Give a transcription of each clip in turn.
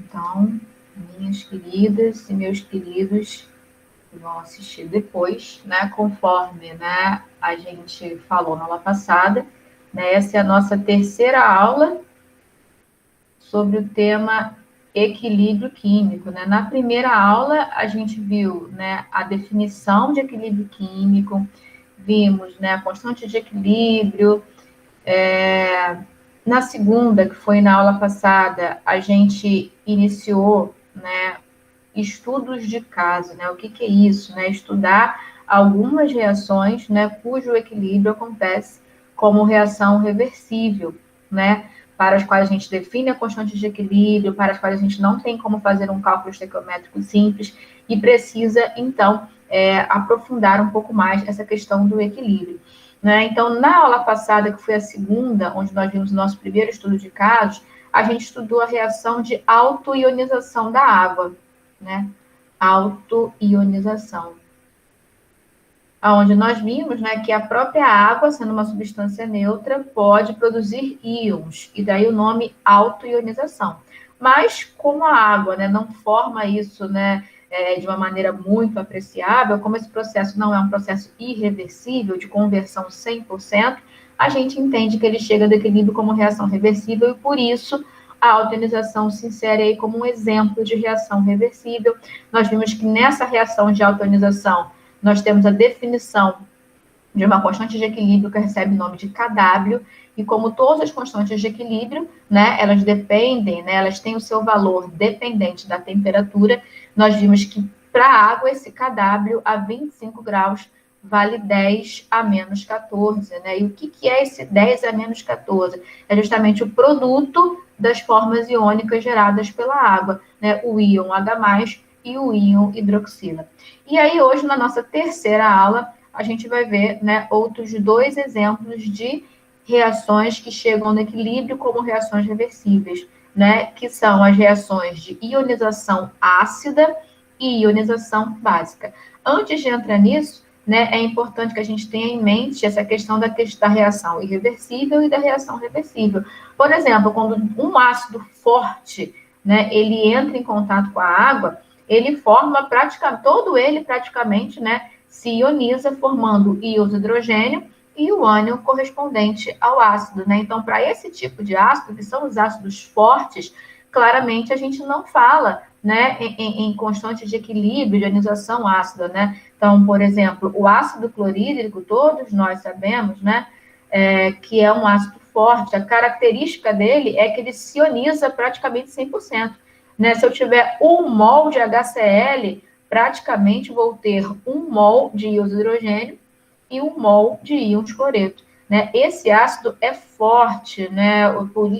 Então, minhas queridas e meus queridos vão assistir depois, né? Conforme, né, a gente falou na aula passada, né? Essa é a nossa terceira aula sobre o tema equilíbrio químico, né? Na primeira aula, a gente viu, né, a definição de equilíbrio químico, vimos, né, a constante de equilíbrio. Na segunda, que foi na aula passada, a gente iniciou, né, estudos de caso, né? O que é isso, né? Estudar algumas reações, né, cujo equilíbrio acontece como reação reversível, né? Para as quais a gente define a constante de equilíbrio, para as quais a gente não tem como fazer um cálculo estequiométrico simples e precisa, então, aprofundar um pouco mais essa questão do equilíbrio. Né? Então, na aula passada, que foi a segunda, onde nós vimos o nosso primeiro estudo de casos, a gente estudou a reação de autoionização da água, né? Autoionização. Onde nós vimos, né, que a própria água, sendo uma substância neutra, pode produzir íons, e daí o nome autoionização. Mas, como a água, né, não forma isso, né, de uma maneira muito apreciável, como esse processo não é um processo irreversível, de conversão 100%, a gente entende que ele chega do equilíbrio como reação reversível, e por isso a autoionização se insere aí como um exemplo de reação reversível. Nós vimos que nessa reação de autoionização, nós temos a definição de uma constante de equilíbrio que recebe o nome de Kw, e como todas as constantes de equilíbrio, né, elas dependem, né, elas têm o seu valor dependente da temperatura. Nós vimos que para a água esse Kw a 25 graus vale 10 a menos 14, né? E o que é esse 10 a menos 14? É justamente o produto das formas iônicas geradas pela água, né? O íon H+, e o íon hidroxila. E aí, hoje, na nossa terceira aula, a gente vai ver, né, outros dois exemplos de reações que chegam no equilíbrio como reações reversíveis, né, que são as reações de ionização ácida e ionização básica. Antes de entrar nisso, né, é importante que a gente tenha em mente essa questão da reação irreversível e da reação reversível. Por exemplo, quando um ácido forte, né, ele entra em contato com a água, ele forma todo ele praticamente, né, se ioniza, formando íons de hidrogênio e o ânion correspondente ao ácido, né? Então, para esse tipo de ácido, que são os ácidos fortes, claramente a gente não fala, né, em constante de equilíbrio, de ionização ácida, né? Então, por exemplo, o ácido clorídrico, todos nós sabemos, né, que é um ácido forte. A característica dele é que ele se ioniza praticamente 100%. Né? Se eu tiver 1 mol de HCl, praticamente vou ter 1 mol de íons de hidrogênio e 1 mol de íons de cloreto. Né? Esse ácido é forte, né?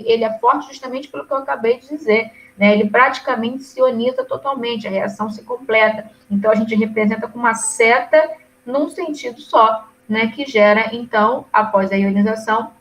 Ele é forte justamente pelo que eu acabei de dizer. Né? Ele praticamente se ioniza totalmente, a reação se completa. Então, a gente representa com uma seta num sentido só, né? Que gera, então, após a ionização,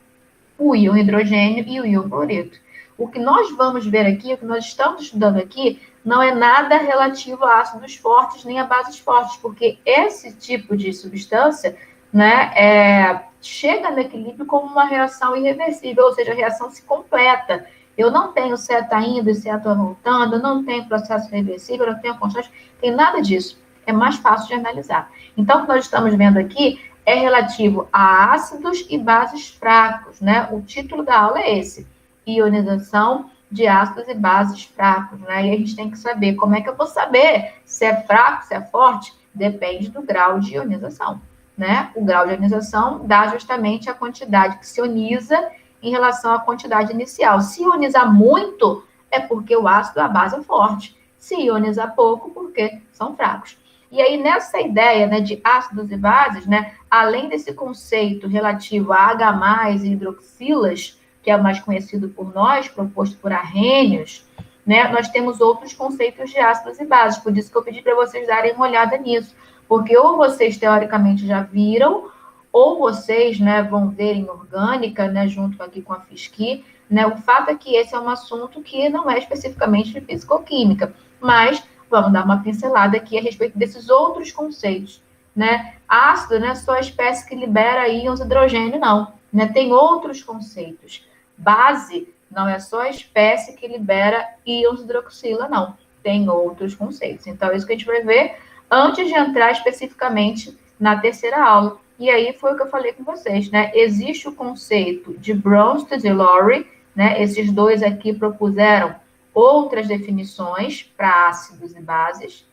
o íon hidrogênio e o íon cloreto. O que nós vamos ver aqui, o que nós estamos estudando aqui, não é nada relativo a ácidos fortes nem a bases fortes, porque esse tipo de substância, né, chega no equilíbrio como uma reação irreversível, ou seja, a reação se completa. Eu não tenho seta indo e seta voltando, eu não tenho processo reversível, eu não tenho constante, tem nada disso. É mais fácil de analisar. Então, o que nós estamos vendo aqui é relativo a ácidos e bases fracos, né? O título da aula é esse, ionização de ácidos e bases fracos, né? E a gente tem que saber como é que eu vou saber se é fraco, se é forte, depende do grau de ionização, né? O grau de ionização dá justamente a quantidade que se ioniza em relação à quantidade inicial. Se ionizar muito, é porque o ácido, a base é forte. Se ionizar pouco, porque são fracos. E aí, nessa ideia, né, de ácidos e bases, né, além desse conceito relativo a H+, e hidroxilas, que é o mais conhecido por nós, proposto por Arrhenius, né, nós temos outros conceitos de ácidos e bases. Por isso que eu pedi para vocês darem uma olhada nisso. Porque ou vocês, teoricamente, já viram, ou vocês, né, vão ver em orgânica, né, junto aqui com a FISC, né, o fato é que esse é um assunto que não é especificamente de fisicoquímica, mas vamos dar uma pincelada aqui a respeito desses outros conceitos, né? Ácido não é só a espécie que libera íons de hidrogênio, não. Né? Tem outros conceitos. Base Não é só a espécie que libera íons hidroxila, não. Tem outros conceitos. Então, é isso que a gente vai ver antes de entrar especificamente na terceira aula. E aí foi o que eu falei com vocês, né? Existe o conceito de Bronsted e Lowry, né? Esses dois aqui propuseram outras definições para ácidos e bases.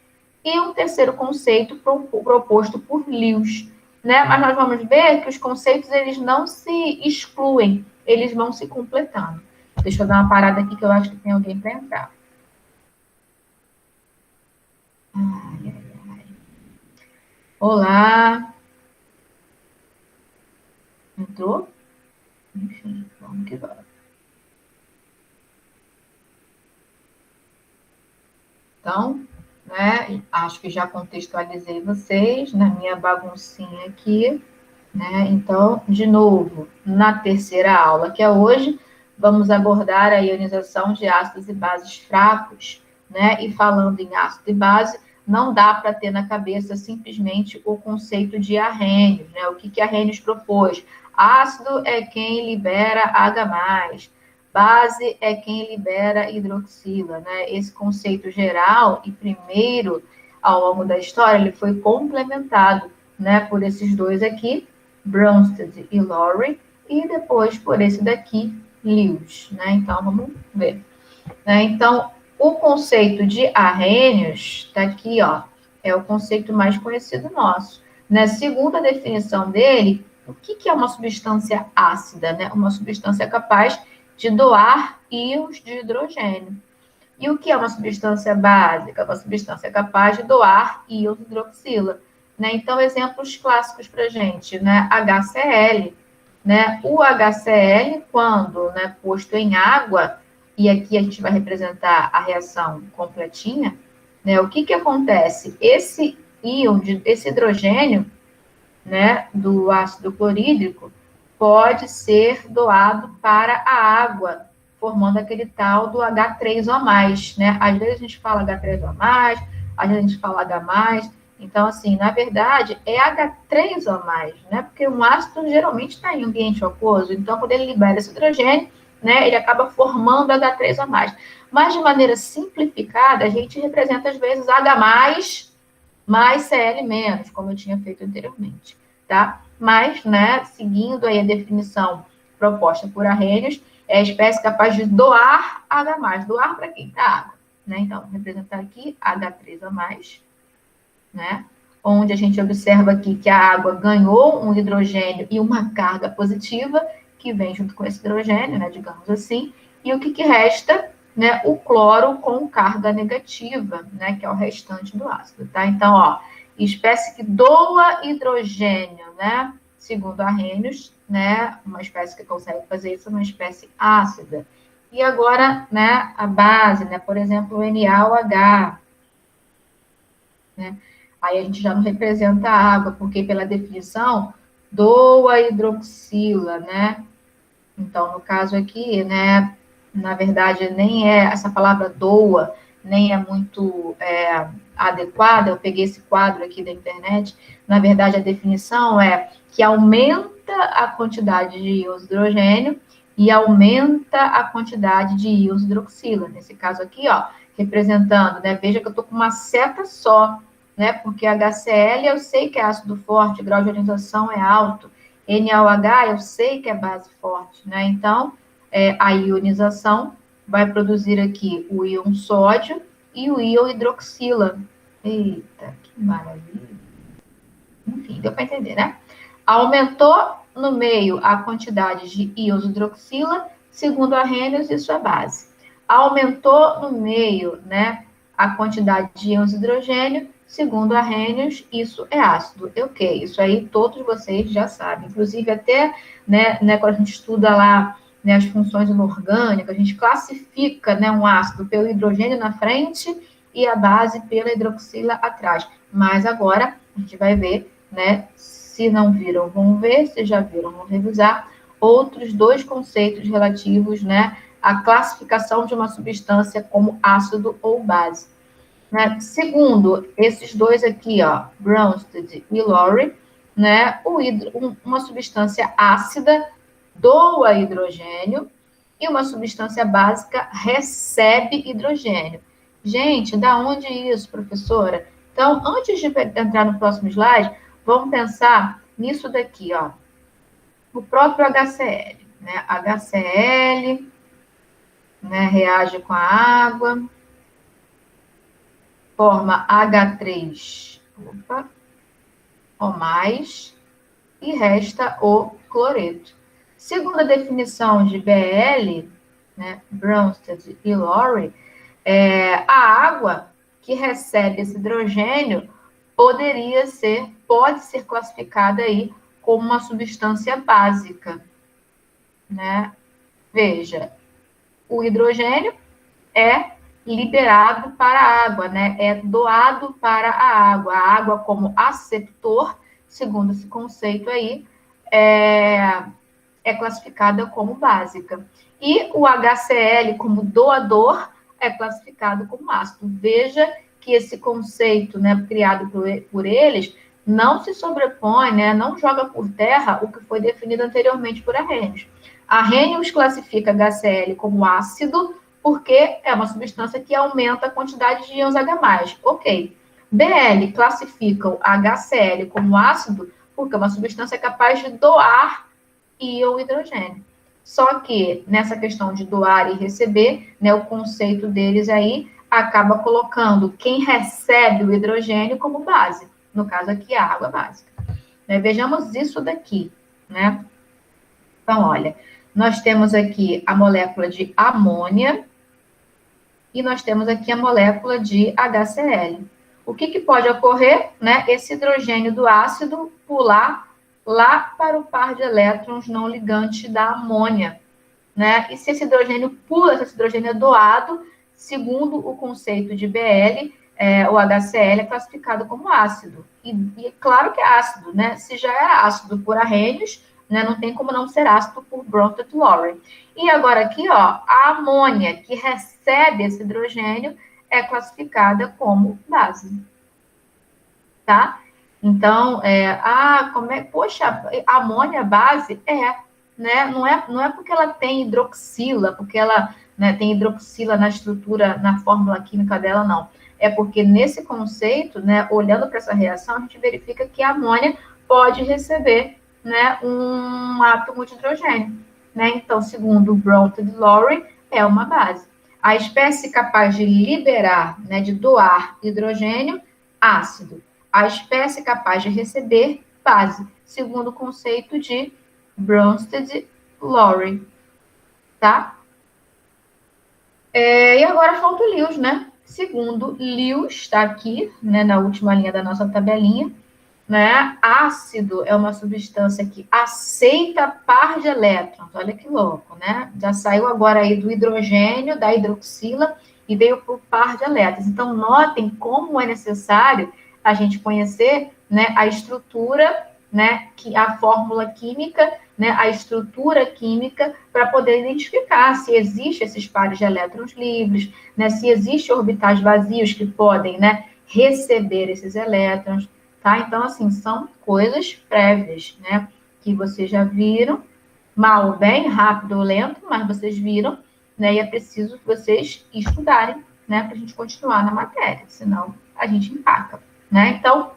E um terceiro conceito proposto por Lewis, né? Mas nós vamos ver que os conceitos eles não se excluem, eles vão se completando. Deixa eu dar uma parada aqui que eu acho que tem alguém para entrar. Ai, ai, ai. Olá. Entrou? Enfim, vamos que vamos. Então, né, acho que já contextualizei vocês na minha baguncinha aqui, né? Então, de novo, na terceira aula, que é hoje, vamos abordar a ionização de ácidos e bases fracos, né? E falando em ácido e base, não dá para ter na cabeça simplesmente o conceito de Arrhenius, né? O que Arrhenius propôs? Ácido é quem libera H+, base é quem libera hidroxila, né? Esse conceito geral e primeiro, ao longo da história, ele foi complementado, né, por esses dois aqui, Bronsted e Lowry, e depois por esse daqui, Lewis, né? Então, vamos ver. Né? Então, o conceito de Arrhenius está aqui, ó, é o conceito mais conhecido nosso. Né? Segundo a definição dele, o que é uma substância ácida? Né? Uma substância capaz de doar íons de hidrogênio. E o que é uma substância básica? Uma substância capaz de doar íons de hidroxila. Né? Então, exemplos clássicos para a gente, né? HCl. Né? O HCl, quando, né, posto em água, e aqui a gente vai representar a reação completinha, né? O que acontece? Esse íon, esse hidrogênio, né, do ácido clorídrico, pode ser doado para a água, formando aquele tal do H3O+, né? Às vezes a gente fala H3O+, às vezes a gente fala H+, então, assim, na verdade, é H3O+, né? Porque um ácido geralmente está em ambiente aquoso, então quando ele libera esse hidrogênio, né, ele acaba formando H3O+. Mas, de maneira simplificada, a gente representa, às vezes, H+, mais Cl-, como eu tinha feito anteriormente, tá? Mas, né, seguindo aí a definição proposta por Arrhenius, é a espécie capaz de doar H+. Doar para quem? Para a água, né? Então, vou representar aqui H3O+, né? Onde a gente observa aqui que a água ganhou um hidrogênio e uma carga positiva, que vem junto com esse hidrogênio, né, digamos assim, e o que resta? Né, o cloro com carga negativa, né, que é o restante do ácido, tá? Então, ó, espécie que doa hidrogênio, né, segundo Arrhenius, né, uma espécie que consegue fazer isso é uma espécie ácida. E agora, né, a base, né, por exemplo, o NaOH, né, aí a gente já não representa a água, porque pela definição, doa hidroxila, né, então, no caso aqui, né, na verdade, nem é, essa palavra doa, nem é muito adequada, eu peguei esse quadro aqui da internet, na verdade, a definição é que aumenta a quantidade de íons de hidrogênio e aumenta a quantidade de íons de hidroxila. Nesse caso aqui, ó, representando, né, veja que eu estou com uma seta só, né, porque HCl eu sei que é ácido forte, o grau de ionização é alto, NaOH, eu sei que é base forte, né? Então, a ionização vai produzir aqui o íon sódio e o íon hidroxila. Eita, que maravilha. Enfim, deu para entender, né? Aumentou no meio a quantidade de íons hidroxila, segundo Arrhenius, isso é base. Aumentou no meio, né, a quantidade de íons hidrogênio, segundo Arrhenius, isso é ácido. Ok, isso aí todos vocês já sabem. Inclusive, até né, quando a gente estuda lá, né, as funções inorgânicas, a gente classifica, né, um ácido pelo hidrogênio na frente e a base pela hidroxila atrás. Mas agora a gente vai ver, né, se não viram, vão ver, se já viram, vão revisar outros dois conceitos relativos, né, à classificação de uma substância como ácido ou base. Né? Segundo esses dois aqui, ó, Bronsted e Lowry, né, uma substância ácida doa hidrogênio e uma substância básica recebe hidrogênio. Gente, da onde isso, professora? Então, antes de entrar no próximo slide, vamos pensar nisso daqui, ó. O próprio HCl, né? HCl, né, reage com a água, forma H3, ou mais, e resta o cloreto. Segundo a definição de BL, né, Bronsted e Lowry, a água que recebe esse hidrogênio pode ser classificada aí como uma substância básica, né? Veja, o hidrogênio é liberado para a água, né? É doado para a água. A água como aceptor, segundo esse conceito aí, é classificada como básica. E o HCl como doador é classificado como ácido. Veja que esse conceito, né, criado por eles, não se sobrepõe, né, não joga por terra o que foi definido anteriormente por Arrhenius. Arrhenius classifica HCl como ácido porque é uma substância que aumenta a quantidade de íons H+. Ok. BL classifica o HCl como ácido porque é uma substância capaz de doar íon hidrogênio. Só que nessa questão de doar e receber, né, o conceito deles aí acaba colocando quem recebe o hidrogênio como base. No caso aqui, a água básica. Né, vejamos isso daqui, né? Então, olha, nós temos aqui a molécula de amônia e nós temos aqui a molécula de HCl. O que pode ocorrer? Né? Esse hidrogênio do ácido pular lá para o par de elétrons não ligante da amônia. Né? E se esse hidrogênio pula, se esse hidrogênio é doado, segundo o conceito de BL, o HCl é classificado como ácido. E claro que é ácido, né? Se já é ácido por Arrhenius, né? Não tem como não ser ácido por Bronsted e Lowry. E agora aqui, ó, a amônia que recebe esse hidrogênio é classificada como base. Tá? Então, poxa, a amônia base né? Não é porque ela tem hidroxila, porque ela, né, tem hidroxila na estrutura, na fórmula química dela, não. É porque nesse conceito, né, olhando para essa reação, a gente verifica que a amônia pode receber, né, um átomo de hidrogênio. Né? Então, segundo Bronsted e Lowry, é uma base. A espécie capaz de liberar, né, de doar hidrogênio, ácido. A espécie capaz de receber, base, segundo o conceito de Bronsted e Lowry. Tá? E agora falta o Lewis, né? Segundo Lewis, está aqui, né, na última linha da nossa tabelinha, né? Ácido é uma substância que aceita par de elétrons. Olha que louco, né? Já saiu agora aí do hidrogênio, da hidroxila, e veio para o par de elétrons. Então, notem como é necessário a gente conhecer, né, a estrutura, né, a fórmula química, né, a estrutura química, para poder identificar se existe esses pares de elétrons livres, né, se existe orbitais vazios que podem, né, receber esses elétrons. Tá? Então, assim, são coisas prévias, né? Que vocês já viram, mal ou bem, rápido ou lento, mas vocês viram, né? E é preciso que vocês estudarem, né? Para a gente continuar na matéria, senão a gente empaca, né? Então,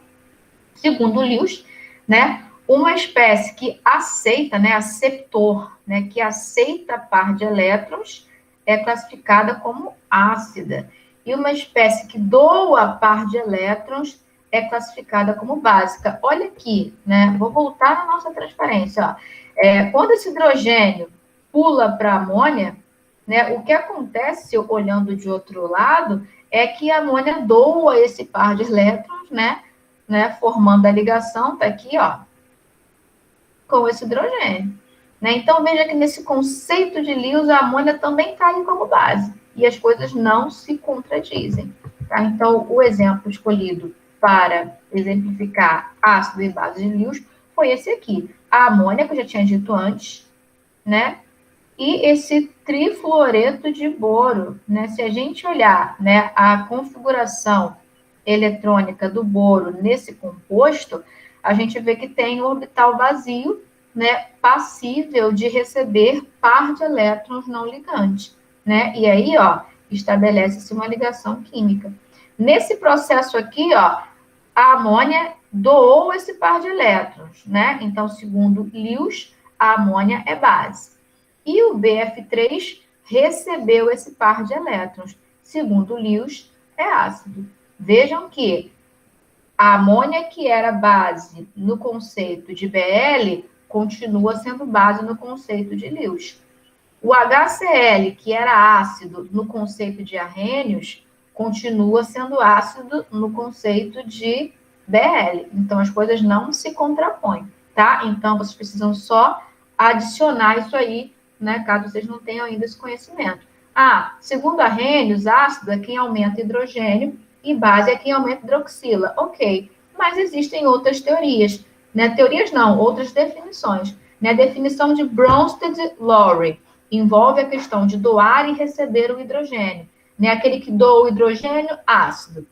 segundo Lewis, né? Uma espécie que aceita, né? Aceptor, né? Que aceita par de elétrons é classificada como ácida. E uma espécie que doa par de elétrons é classificada como básica. Olha aqui, né? Vou voltar na nossa transparência. Ó. Quando esse hidrogênio pula para a amônia, né? O que acontece, olhando de outro lado, é que a amônia doa esse par de elétrons, né? Formando a ligação, tá aqui, ó, com esse hidrogênio. Né? Então, veja que nesse conceito de Lewis, a amônia também está aí como base. E as coisas não se contradizem. Tá? Então, o exemplo escolhido para exemplificar ácido e base de Lewis foi esse aqui. A amônia, que eu já tinha dito antes, né? E esse trifluoreto de boro. Né? Se a gente olhar, né, a configuração eletrônica do boro nesse composto, a gente vê que tem um orbital vazio, né, passível de receber par de elétrons não ligantes, né? E aí, ó, estabelece-se uma ligação química. Nesse processo aqui, ó, a amônia doou esse par de elétrons, né? Então, segundo Lewis, a amônia é base. E o BF3 recebeu esse par de elétrons. Segundo Lewis, é ácido. Vejam que a amônia, que era base no conceito de Bl, continua sendo base no conceito de Lewis. O HCl, que era ácido no conceito de Arrhenius, continua sendo ácido no conceito de Bl. Então, as coisas não se contrapõem, tá? Então, vocês precisam só adicionar isso aí, né? Caso vocês não tenham ainda esse conhecimento. Ah, segundo Arrhenius, ácido é quem aumenta hidrogênio e base é quem aumenta hidroxila. Ok, mas existem outras teorias, né? Teorias não, outras definições. Né? A definição de Bronsted-Lowry envolve a questão de doar e receber o hidrogênio. Né? Aquele que doa o hidrogênio, ácido.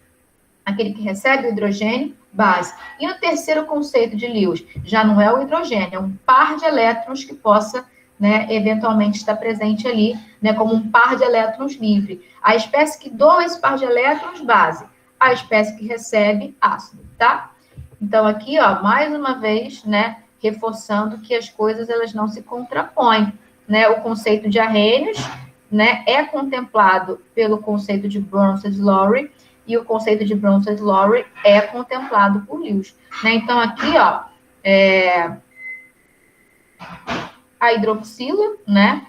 Aquele que recebe o hidrogênio, base. E o terceiro conceito de Lewis, já não é o hidrogênio, é um par de elétrons que possa, né, eventualmente estar presente ali, né, como um par de elétrons livre. A espécie que doa esse par de elétrons, base. A espécie que recebe, ácido, tá? Então, aqui, ó, mais uma vez, né, reforçando que as coisas, elas não se contrapõem, né? O conceito de Arrhenius, né, é contemplado pelo conceito de Bronsted-Lowry, e o conceito de Bronsted-Lowry é contemplado por Lewis. Né? Então, aqui, ó, a hidroxila, né,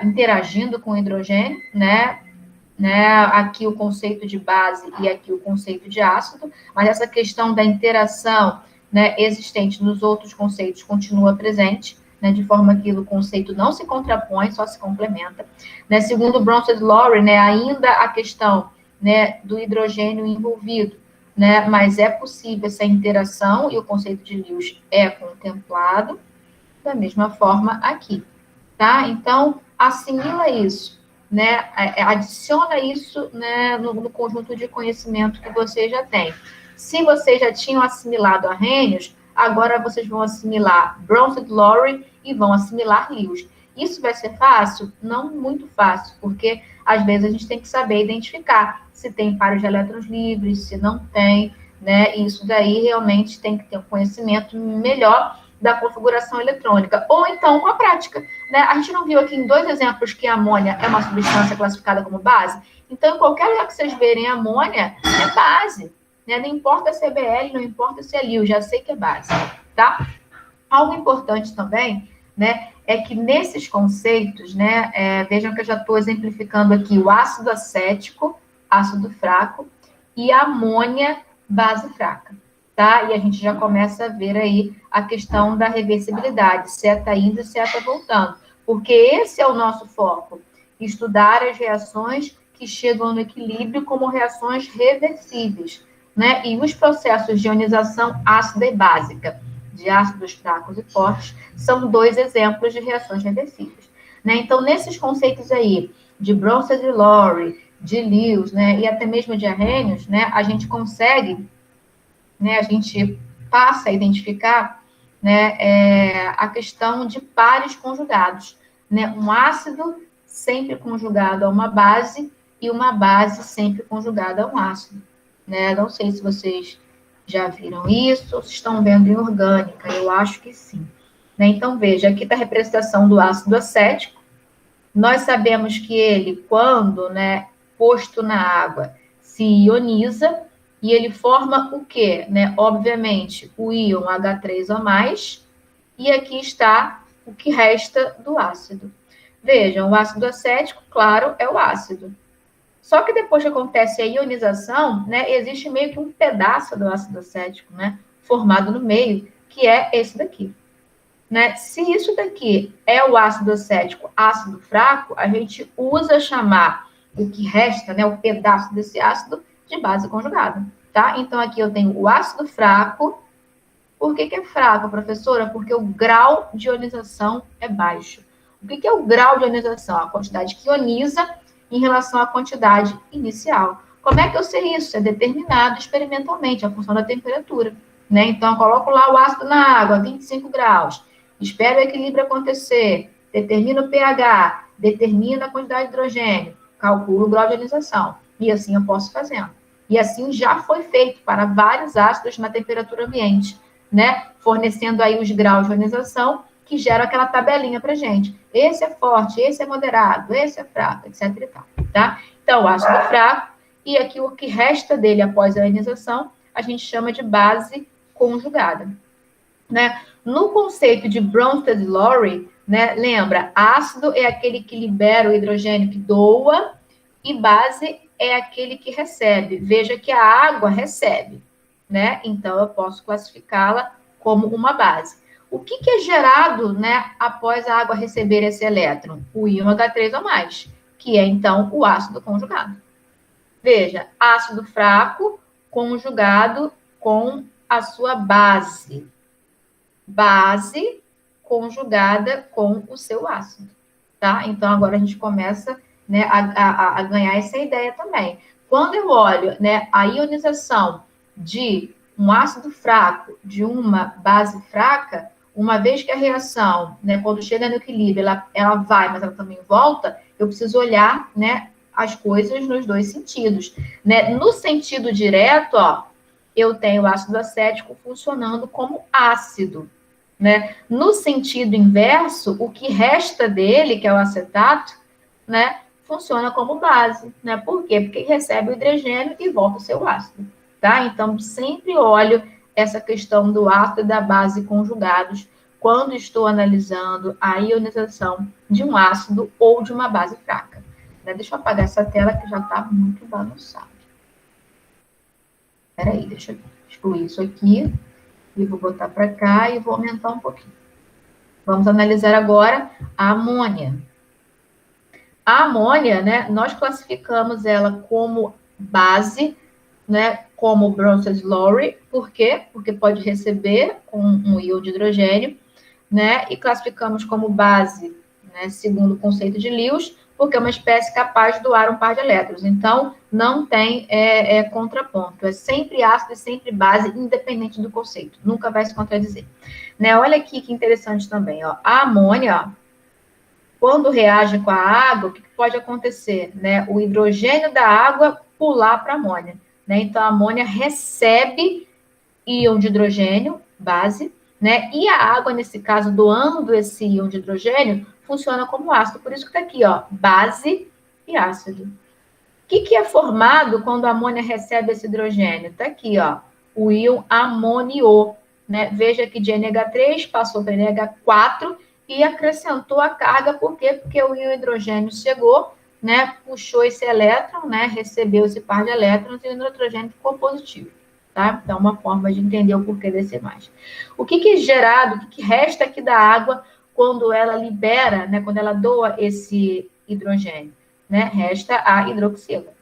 interagindo com o hidrogênio, né, aqui o conceito de base e aqui o conceito de ácido, mas essa questão da interação, né, existente nos outros conceitos continua presente, né, de forma que o conceito não se contrapõe, só se complementa. Né? Segundo Bronsted-Lowry, né, ainda a questão, né, do hidrogênio envolvido, né, mas é possível essa interação e o conceito de Lewis é contemplado da mesma forma aqui, tá? Então, assimila isso, né, adiciona isso, né, no conjunto de conhecimento que vocês já têm. Se vocês já tinham assimilado Arrhenius, agora vocês vão assimilar Bronsted-Lowry e vão assimilar Lewis. Isso vai ser fácil? Não muito fácil, porque às vezes a gente tem que saber identificar se tem pares de elétrons livres, se não tem, né? E isso daí realmente tem que ter um conhecimento melhor da configuração eletrônica, ou então com a prática. Né? A gente não viu aqui em 2 exemplos que a amônia é uma substância classificada como base? Então, em qualquer lugar que vocês verem amônia, é base. Né? Não importa se é Bl, não importa se é Lewis, já sei que é base. Tá? Algo importante também, né, é que nesses conceitos, né, vejam que eu já estou exemplificando aqui o ácido acético, ácido fraco, e a amônia, base fraca. Tá? E a gente já começa a ver aí a questão da reversibilidade, seta indo e seta voltando, porque esse é o nosso foco, estudar as reações que chegam no equilíbrio como reações reversíveis, né? E os processos de ionização ácida e básica, de ácidos fracos e fortes, são 2 exemplos de reações reversíveis. Né? Então, nesses conceitos aí, de Bronsted-Lowry, de Lewis, né, e até mesmo de Arrhenius, né, a gente consegue, né, a gente passa a identificar, né, a questão de pares conjugados. Né? Um ácido sempre conjugado a uma base e uma base sempre conjugada a um ácido. Né? Não sei se vocês já viram isso ou se estão vendo em orgânica, eu acho que sim. Né? Então, veja, aqui está a representação do ácido acético. Nós sabemos que ele, quando, né, posto na água, se ioniza, e ele forma o quê? Né? Obviamente, o íon H3O+, e aqui está o que resta do ácido. Vejam, o ácido acético, claro, é o ácido. Só que depois que acontece a ionização, né, existe meio que um pedaço do ácido acético, né, formado no meio, que é esse daqui. Né? Se isso daqui é o ácido acético, ácido fraco, a gente usa chamar o que resta, né, o pedaço desse ácido, de base conjugada. Tá? Então, aqui eu tenho o ácido fraco. Por que é fraco, professora? Porque o grau de ionização é baixo. O que é o grau de ionização? A quantidade que ioniza em relação à quantidade inicial. Como é que eu sei isso? É determinado experimentalmente, a função da temperatura. Né? Então, eu coloco lá o ácido na água, 25 graus. espero o equilíbrio acontecer, determino o pH, determino a quantidade de hidrogênio, calculo o grau de ionização. E assim eu posso fazendo. E assim já foi feito para vários ácidos na temperatura ambiente, né? Fornecendo aí os graus de ionização que geram aquela tabelinha para gente. Esse é forte, esse é moderado, esse é fraco, etc. e tal, tá? Então, o ácido fraco, e aqui o que resta dele após a ionização, a gente chama de base conjugada, né? No conceito de Bronsted-Lowry, né, lembra, ácido é aquele que libera o hidrogênio que doa, e base é aquele que recebe. Veja que a água recebe, né? Então, eu posso classificá-la como uma base. O que é gerado, né, após a água receber esse elétron? O íon H3 ou mais, que é, então, o ácido conjugado. Veja, ácido fraco conjugado com a sua base. Base conjugada com o seu ácido, tá? Então, agora a gente começa, né, a ganhar essa ideia também. Quando eu olho, né, a ionização de um ácido fraco de uma base fraca, uma vez que a reação, né, quando chega no equilíbrio, ela vai, mas ela também volta, eu preciso olhar, né, as coisas nos dois sentidos, né? No sentido direto, ó, eu tenho o ácido acético funcionando como ácido, né? No sentido inverso, o que resta dele, que é o acetato, né, funciona como base, né? Por quê? Porque recebe o hidrogênio e volta ao seu ácido, tá? Então, sempre olho essa questão do ácido e da base conjugados quando estou analisando a ionização de um ácido ou de uma base fraca. Né? Deixa eu apagar essa tela que já está muito bagunçada. Espera aí, deixa eu excluir isso aqui e vou botar para cá e vou aumentar um pouquinho. Vamos analisar agora a amônia. A amônia, né, nós classificamos ela como base, né, como Bronsted-Lowry. Por quê? Porque pode receber um íon de hidrogênio, né, e classificamos como base, né, segundo o conceito de Lewis, porque é uma espécie capaz de doar um par de elétrons. Então, não tem contraponto. É sempre ácido e sempre base, independente do conceito. Nunca vai se contradizer. Né, olha aqui que interessante também. Ó. A amônia, ó, quando reage com a água, o que pode acontecer? Né? O hidrogênio da água pular para a amônia. Né? Então, a amônia recebe íon de hidrogênio, base, né? E a água, nesse caso, doando esse íon de hidrogênio, funciona como ácido. Por isso que está aqui, ó, base e ácido. O que é formado quando a amônia recebe esse hidrogênio? Está aqui, ó, o íon amonio, né? Veja que de NH3 passou para NH4 e acrescentou a carga, por quê? Porque o íon hidrogênio chegou, né? Puxou esse elétron, né? Recebeu esse par de elétrons e o hidrogênio ficou positivo. Tá? Então, uma forma de entender o porquê dessa imagem. O que é gerado, o que resta aqui da água quando ela libera, né, quando ela doa esse hidrogênio? Né? Resta a hidroxila.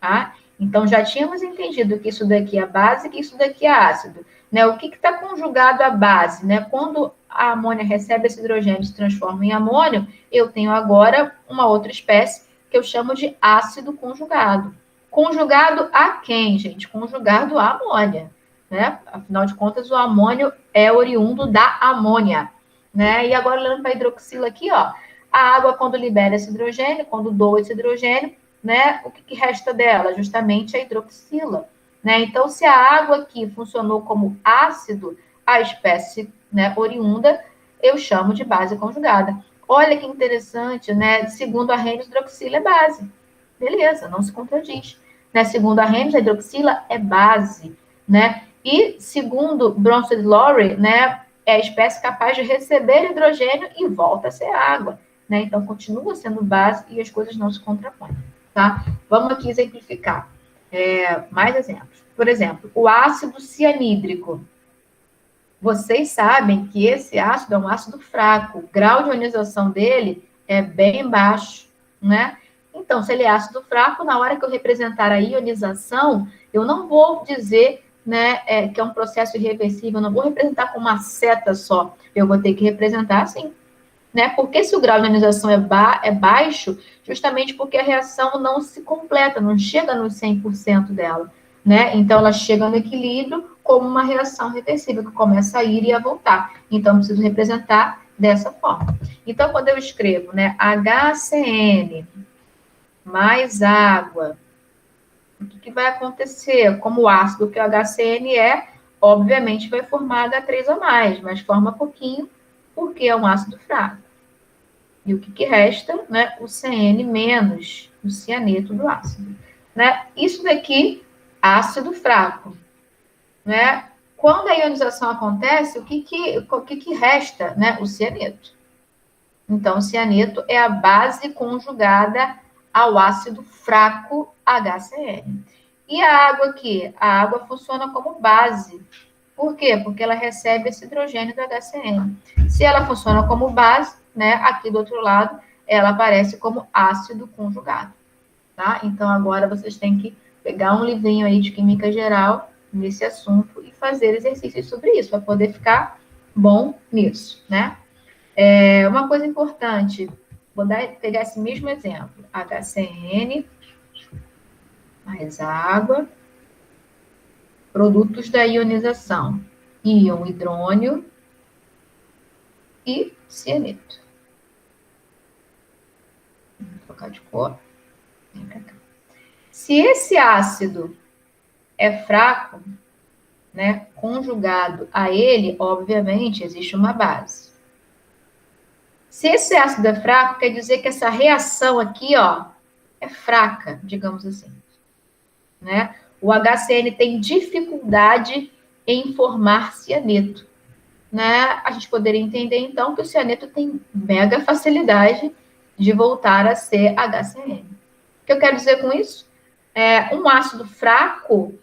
Tá? Então, já tínhamos entendido que isso daqui é base, que isso daqui é ácido. Né? O que está conjugado à base? Né? Quando a amônia recebe esse hidrogênio e se transforma em amônio, eu tenho agora uma outra espécie que eu chamo de ácido conjugado. Conjugado a quem, gente? Conjugado à amônia, né? Afinal de contas, o amônio é oriundo da amônia, né? E agora, olhando para a hidroxila aqui, ó, a água, quando libera esse hidrogênio, quando doa esse hidrogênio, né? O que resta dela? Justamente a hidroxila, né? Então, se a água aqui funcionou como ácido, a espécie, né, oriunda, eu chamo de base conjugada. Olha que interessante, né? Segundo a Arrhenius, hidroxila é base. Beleza, não se contradiz. Né? Segundo a Arrhenius, a hidroxila é base, né? E segundo Bronsted-Lowry, né, é a espécie capaz de receber hidrogênio e volta a ser água, né? Então continua sendo base e as coisas não se contrapõem, tá? Vamos aqui exemplificar mais exemplos. Por exemplo, o ácido cianídrico. Vocês sabem que esse ácido é um ácido fraco, o grau de ionização dele é bem baixo, né? Então, se ele é ácido fraco, na hora que eu representar a ionização, eu não vou dizer, né, que é um processo irreversível, eu não vou representar com uma seta só, eu vou ter que representar assim, né? Porque se o grau de ionização é baixo, justamente porque a reação não se completa, não chega nos 100% dela, né? Então, ela chega no equilíbrio como uma reação reversível, que começa a ir e a voltar. Então, eu preciso representar dessa forma. Então, quando eu escrevo, né, HCN mais água, o que vai acontecer? Como o ácido que o HCN obviamente vai formar H3 a mais, mas forma pouquinho, porque é um ácido fraco. E o que resta? Né, o CN menos o cianeto do ácido. Né? Isso daqui, ácido fraco. Né? Quando a ionização acontece, o que resta? Né? O cianeto. Então, o cianeto é a base conjugada ao ácido fraco HCl. E a água aqui? A água funciona como base. Por quê? Porque ela recebe esse hidrogênio do HCN. Se ela funciona como base, né, aqui do outro lado, ela aparece como ácido conjugado. Tá? Então, agora vocês têm que pegar um livrinho aí de Química Geral nesse assunto e fazer exercícios sobre isso, para poder ficar bom nisso, né? Uma coisa importante, pegar esse mesmo exemplo, HCN mais água, produtos da ionização, íon hidrônio e cianeto. Vou trocar de cor. Vem pra cá. Se esse ácido é fraco, né, conjugado a ele, obviamente, existe uma base. Se esse ácido é fraco, quer dizer que essa reação aqui, ó, é fraca, digamos assim. Né? O HCN tem dificuldade em formar cianeto. Né? A gente poderia entender, então, que o cianeto tem mega facilidade de voltar a ser HCN. O que eu quero dizer com isso? Um ácido fraco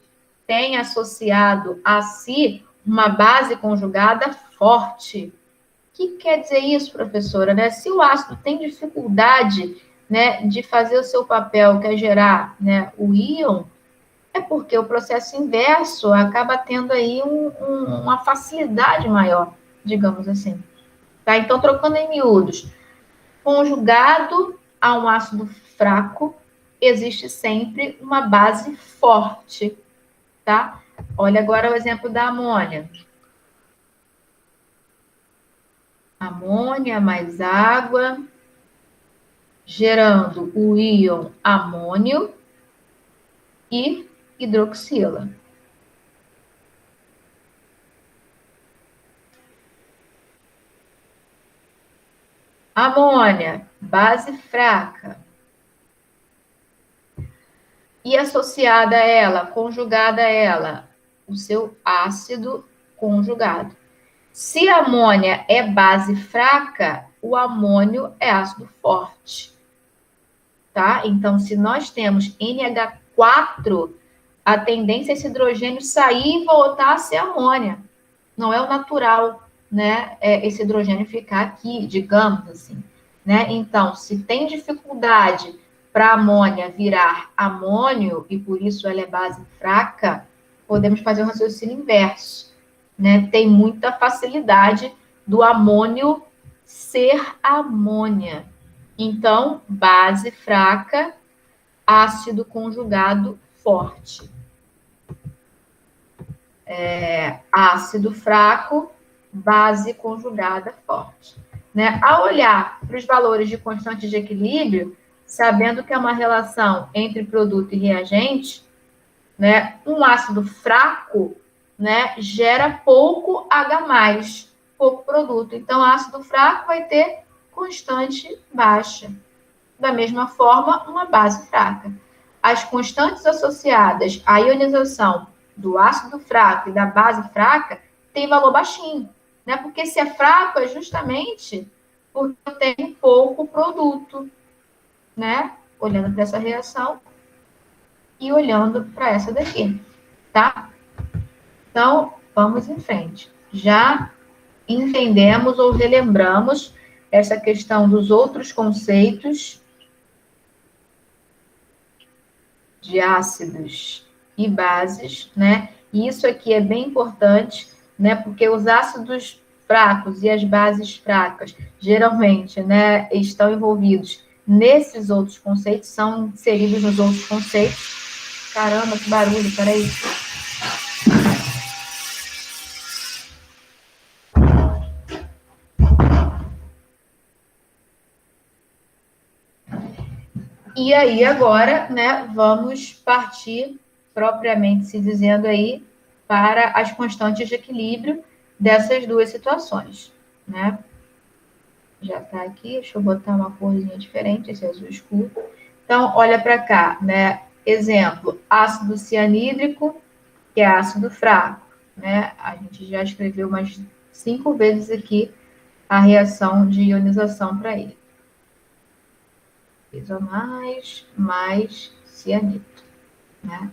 tem associado a si uma base conjugada forte. O que quer dizer isso, professora? Né? Se o ácido tem dificuldade, né, de fazer o seu papel, que é gerar, né, o íon, é porque o processo inverso acaba tendo aí uma facilidade maior, digamos assim. Tá? Então, trocando em miúdos, conjugado a um ácido fraco, existe sempre uma base forte, tá? Olha agora o exemplo da amônia. Amônia mais água, gerando o íon amônio e hidroxila. Amônia, base fraca. E associada a ela, conjugada a ela, o seu ácido conjugado. Se a amônia é base fraca, o amônio é ácido forte. Tá? Então, se nós temos NH4, a tendência é esse hidrogênio sair e voltar a ser amônia. Não é o natural, né? Esse hidrogênio ficar aqui, digamos assim. Né? Então, se tem dificuldade para a amônia virar amônio, e por isso ela é base fraca, podemos fazer um raciocínio inverso. Né? Tem muita facilidade do amônio ser amônia. Então, base fraca, ácido conjugado forte. Ácido fraco, base conjugada forte. Né? Ao olhar para os valores de constante de equilíbrio, sabendo que é uma relação entre produto e reagente, né, um ácido fraco, né, gera pouco H+, pouco produto. Então, ácido fraco vai ter constante baixa. Da mesma forma, uma base fraca. As constantes associadas à ionização do ácido fraco e da base fraca têm valor baixinho, né? Porque se é fraco é justamente porque eu tenho pouco produto, né? Olhando para essa reação e olhando para essa daqui, tá? Então, vamos em frente. Já entendemos ou relembramos essa questão dos outros conceitos de ácidos e bases, né? E isso aqui é bem importante, né? Porque os ácidos fracos e as bases fracas, geralmente, né, estão envolvidos nesses outros conceitos, são inseridos nos outros conceitos. Caramba, que barulho, peraí. E aí, agora, né, vamos partir, propriamente se dizendo aí, para as constantes de equilíbrio dessas duas situações, né? Já está aqui, deixa eu botar uma corzinha diferente, esse azul escuro. Então, olha para cá, né? Exemplo, ácido cianídrico, que é ácido fraco, né? A gente já escreveu umas 5 vezes aqui a reação de ionização para ele. Mais cianeto, né?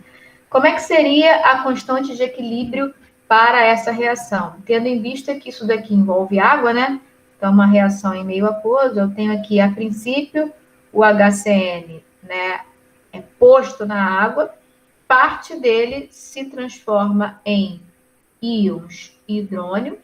Como é que seria a constante de equilíbrio para essa reação? Tendo em vista que isso daqui envolve água, né? Então, uma reação em meio aquoso, eu tenho aqui, a princípio, o HCN, né, é posto na água, parte dele se transforma em íons hidrônio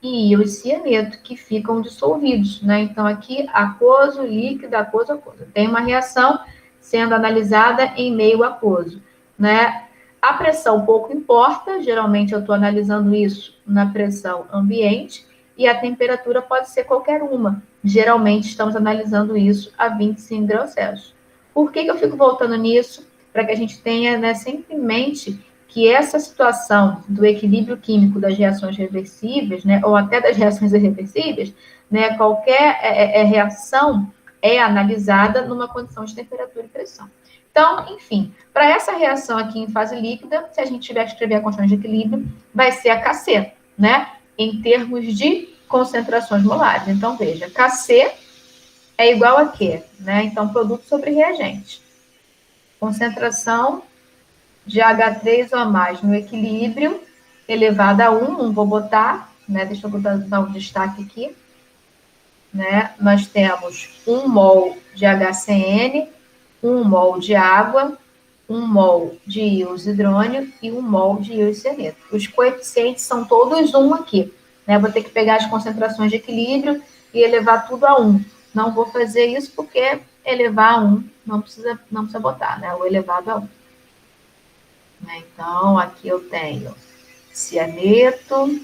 e íons cianeto, que ficam dissolvidos, né? Então, aqui, aquoso, líquido, aquoso, aquoso. Tem uma reação sendo analisada em meio aquoso, né? A pressão pouco importa, geralmente eu estou analisando isso na pressão ambiente, e a temperatura pode ser qualquer uma. Geralmente estamos analisando isso a 25 graus Celsius. Por que eu fico voltando nisso? Para que a gente tenha, né, sempre em mente que essa situação do equilíbrio químico das reações reversíveis, né, ou até das reações irreversíveis, né, qualquer reação é analisada numa condição de temperatura e pressão. Então, enfim, para essa reação aqui em fase líquida, se a gente tiver que escrever a constante de equilíbrio, vai ser a Kc, né, em termos de concentrações molares. Então, veja, Kc é igual a quê? Né? Então, produto sobre reagente. Concentração de H3 ou mais no equilíbrio, elevado a 1, não vou botar, né? Deixa eu dar um destaque aqui. Né? Nós temos 1 mol de HCN, 1 mol de água, 1 mol de íons hidrônio e 1 mol de íons cianeto. Os coeficientes são todos 1 aqui. Né? Vou ter que pegar as concentrações de equilíbrio e elevar tudo a 1. Não vou fazer isso porque elevar a 1 não precisa botar, né? O elevado a 1. Então, aqui eu tenho cianeto.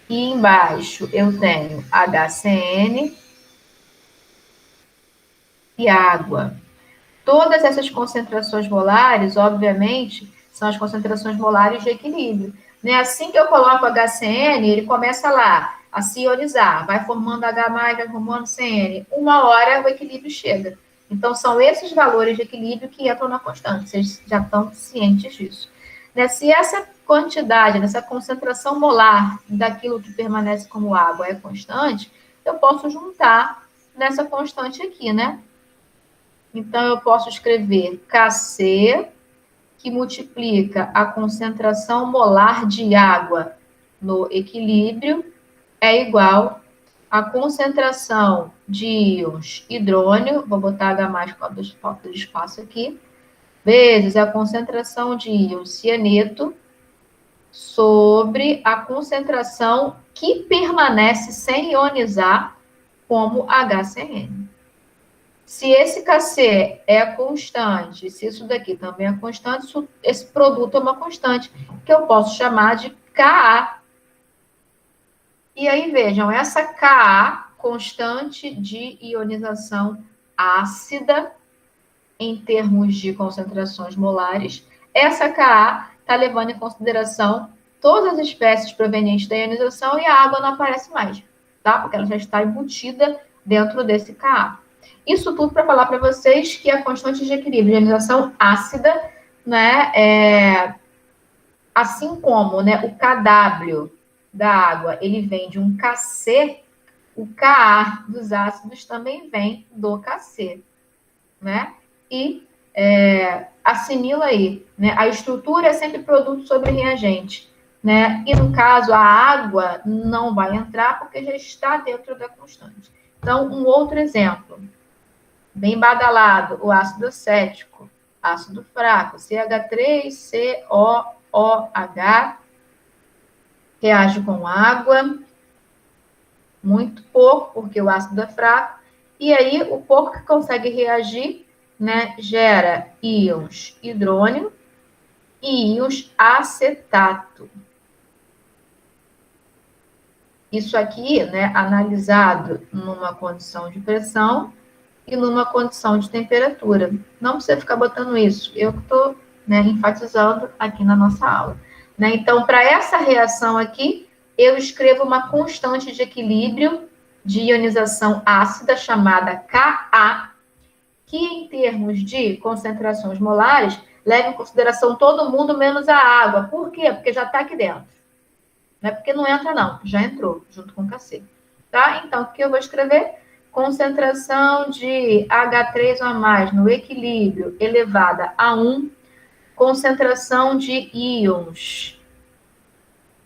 E embaixo eu tenho HCN e água. Todas essas concentrações molares, obviamente, são as concentrações molares de equilíbrio. Né? Assim que eu coloco HCN, ele começa lá a se ionizar, vai formando H+, vai formando CN. Uma hora o equilíbrio chega. Então, são esses valores de equilíbrio que entram na constante. Vocês já estão cientes disso. Né? Se essa quantidade, essa concentração molar daquilo que permanece como água é constante, eu posso juntar nessa constante aqui, né? Então, eu posso escrever Kc, que multiplica a concentração molar de água no equilíbrio, é igual à concentração de íons hidrônio, vou botar H+, por causa falta de espaço aqui, vezes a concentração de íons cianeto sobre a concentração que permanece sem ionizar como HCN. Se esse Kc é constante, se isso daqui também é constante, esse produto é uma constante, que eu posso chamar de Ka. E aí, vejam, essa Ka, constante de ionização ácida, em termos de concentrações molares, essa Ka está levando em consideração todas as espécies provenientes da ionização e a água não aparece mais, tá? Porque ela já está embutida dentro desse Ka. Isso tudo para falar para vocês que a constante de equilíbrio de ionização ácida, né, assim como, né, o Kw da água, ele vem de um Kc, o Ka dos ácidos também vem do Kc, né? E assimila aí, né? A estrutura é sempre produto sobre reagente, né? E no caso, a água não vai entrar porque já está dentro da constante. Então, um outro exemplo, bem badalado, o ácido acético, ácido fraco, CH3COOH, reage com água, muito pouco, porque o ácido é fraco, e aí o pouco que consegue reagir, né, gera íons hidrônio e íons acetato. Isso aqui, né, analisado numa condição de pressão, e numa condição de temperatura. Não precisa ficar botando isso. Eu estou, né, enfatizando aqui na nossa aula. Né? Então, para essa reação aqui, eu escrevo uma constante de equilíbrio de ionização ácida chamada Ka, que em termos de concentrações molares, leva em consideração todo mundo menos a água. Por quê? Porque já está aqui dentro. Não é porque não entra, não. Já entrou, junto com o Kc. Tá? Então, o que eu vou escrever? Concentração de H3O+, no equilíbrio, elevada a 1. Concentração de íons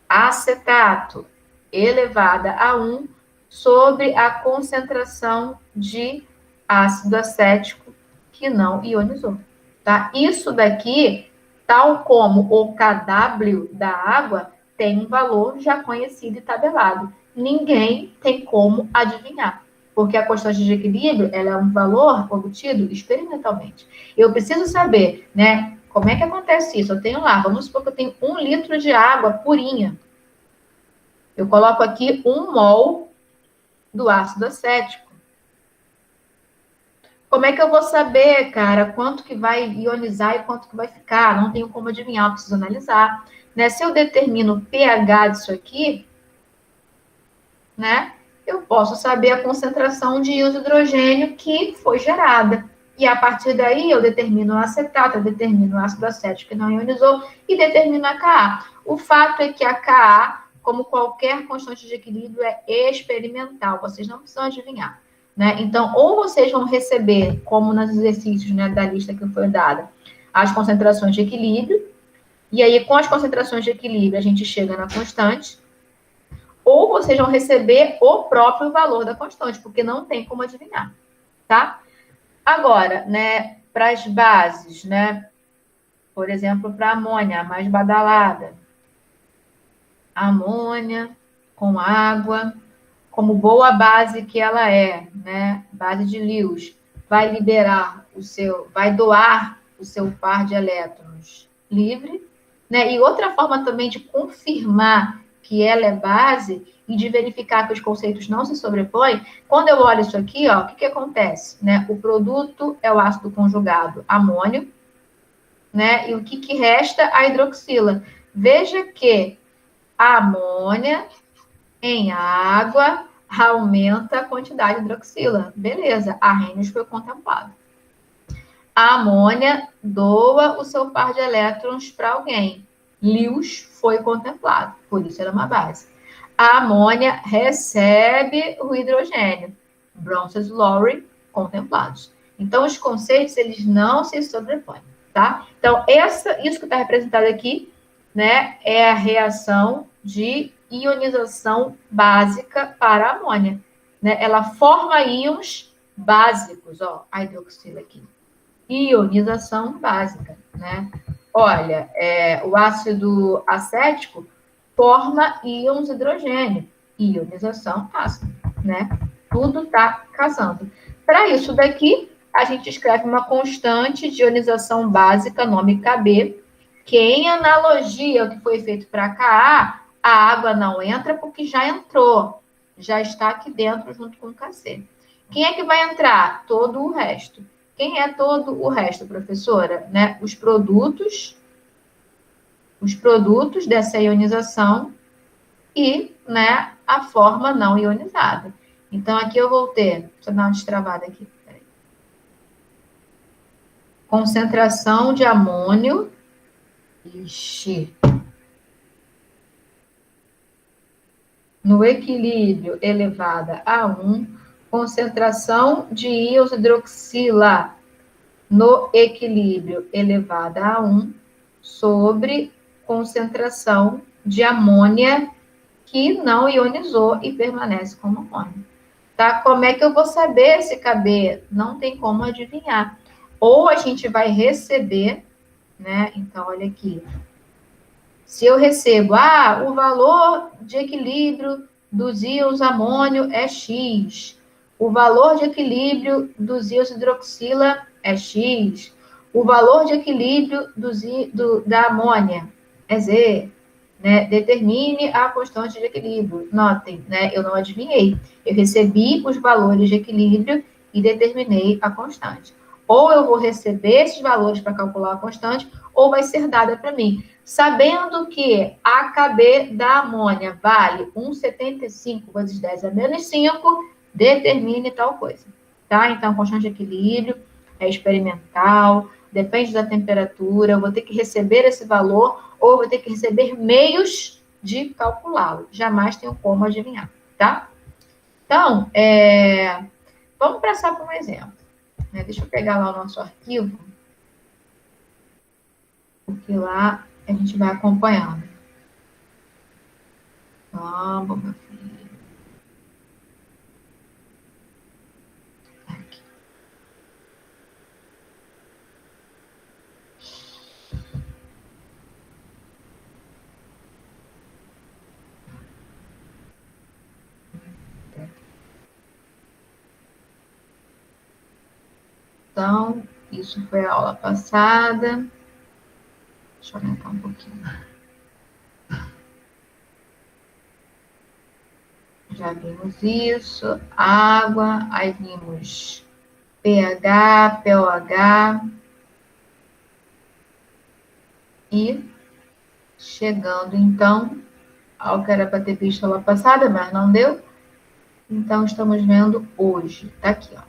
acetato, elevada a 1, sobre a concentração de ácido acético, que não ionizou. Tá? Isso daqui, tal como o Kw da água, tem um valor já conhecido e tabelado. Ninguém tem como adivinhar, porque a constante de equilíbrio ela é um valor obtido experimentalmente. Eu preciso saber, né, como é que acontece isso? Eu tenho lá, vamos supor que eu tenho 1 litro de água purinha. Eu coloco aqui 1 mol do ácido acético. Como é que eu vou saber, cara, quanto que vai ionizar e quanto que vai ficar? Não tenho como adivinhar, eu preciso analisar. Né? Se eu determino o pH disso aqui, né, eu posso saber a concentração de íons de hidrogênio que foi gerada. E a partir daí eu determino o acetato, eu determino o ácido acético que não ionizou e determino a Ka. O fato é que a Ka, como qualquer constante de equilíbrio, é experimental. Vocês não precisam adivinhar. Né? Então, ou vocês vão receber, como nos exercícios, né, da lista que foi dada, as concentrações de equilíbrio, e aí com as concentrações de equilíbrio a gente chega na constante, ou vocês vão receber o próprio valor da constante, porque não tem como adivinhar, tá? Agora, né, para as bases, né, por exemplo, para a amônia, a mais badalada, amônia com água, como boa base que ela é, né, base de Lewis, vai liberar vai doar o seu par de elétrons livre, né? E outra forma também de confirmar que ela é base e de verificar que os conceitos não se sobrepõem, quando eu olho isso aqui, ó, o que acontece, né? O produto é o ácido conjugado amônio, né? E o que resta? A hidroxila. Veja que a amônia em água aumenta a quantidade de hidroxila. Beleza, Arrhenius foi contemplado. A amônia doa o seu par de elétrons para alguém. Lewis foi contemplado, por isso era uma base. A amônia recebe o hidrogênio. Bronces Lowry contemplados. Então, os conceitos, eles não se sobrepõem, tá? Então, isso que está representado aqui, né, é a reação de ionização básica para a amônia. Né? Ela forma íons básicos, ó, a hidroxila aqui. Ionização básica, né? Olha, o ácido acético forma íons hidrogênio, ionização ácida, né? Tudo está casando. Para isso daqui, a gente escreve uma constante de ionização básica, nome Kb, que em analogia ao que foi feito para Ka, a água não entra porque já entrou, já está aqui dentro junto com o Kc. Quem é que vai entrar? Todo o resto. Quem é todo o resto, professora? Né? Os produtos dessa ionização e, né, a forma não ionizada. Então, aqui eu vou ter, deixa eu dar uma destravada aqui. Peraí. Concentração de amônio. Ixi. No equilíbrio elevada a 1, concentração de íons hidroxila no equilíbrio elevada a 1 sobre concentração de amônia que não ionizou e permanece como amônia. Tá? Como é que eu vou saber se Kb? Não tem como adivinhar. Ou a gente vai receber, né? Então, olha aqui. Se eu recebo, o valor de equilíbrio dos íons amônio é X. O valor de equilíbrio dos íons hidroxila é X. O valor de equilíbrio da amônia é Z. Né? Determine a constante de equilíbrio. Notem, né? Eu não adivinhei. Eu recebi os valores de equilíbrio e determinei a constante. Ou eu vou receber esses valores para calcular a constante, ou vai ser dada para mim. Sabendo que AKB da amônia vale 1,75 vezes 10 a menos 5, determine tal coisa. Tá? Então, constante de equilíbrio é experimental, depende da temperatura, eu vou ter que receber esse valor, ou eu vou ter que receber meios de calculá-lo. Jamais tenho como adivinhar, tá? Então, vamos passar por um exemplo. Deixa eu pegar lá o nosso arquivo, porque lá a gente vai acompanhando. Vamos, meu filho. Aqui. Então, isso foi a aula passada. Deixa eu aumentar um pouquinho. Já vimos isso, água, aí vimos pH, pOH. E chegando, então, ao que era para ter visto aula passada, mas não deu. Então, estamos vendo hoje. Tá aqui, ó.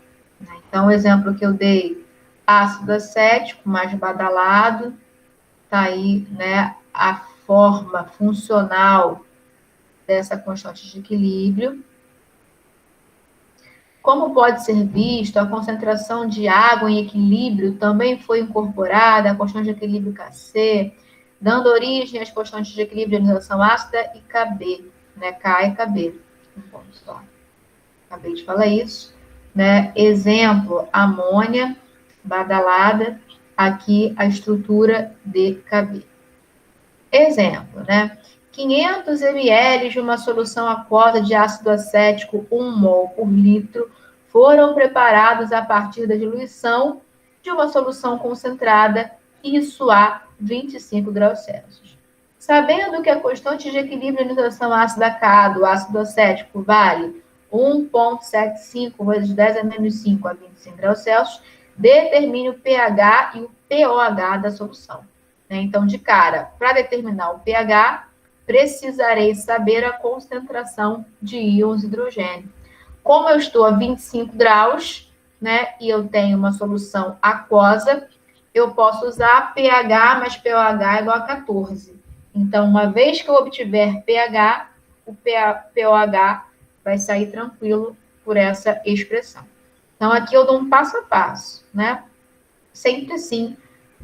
Então, o exemplo que eu dei, ácido acético mais badalado, tá aí, né, a forma funcional dessa constante de equilíbrio. Como pode ser visto, a concentração de água em equilíbrio também foi incorporada à constante de equilíbrio Kc, dando origem às constantes de equilíbrio de ionização ácida e Kb, né, K e Kb. Acabei de falar isso. Né? Exemplo, amônia badalada, aqui a estrutura de Kb. Exemplo, né? 500 ml de uma solução aquosa de ácido acético 1 mol por litro foram preparados a partir da diluição de uma solução concentrada, isso a 25 graus Celsius. Sabendo que a constante de equilíbrio de ionização ácida K do ácido acético vale 1,75 vezes 10 a menos 5 a 25 graus Celsius, determine o pH e o pOH da solução. Então, de cara, para determinar o pH, precisarei saber a concentração de íons hidrogênio. Como eu estou a 25 graus, né, e eu tenho uma solução aquosa, eu posso usar pH mais pOH igual a 14. Então, uma vez que eu obtiver pH, o pOH vai sair tranquilo por essa expressão. Então, aqui eu dou um passo a passo, né? Sempre assim,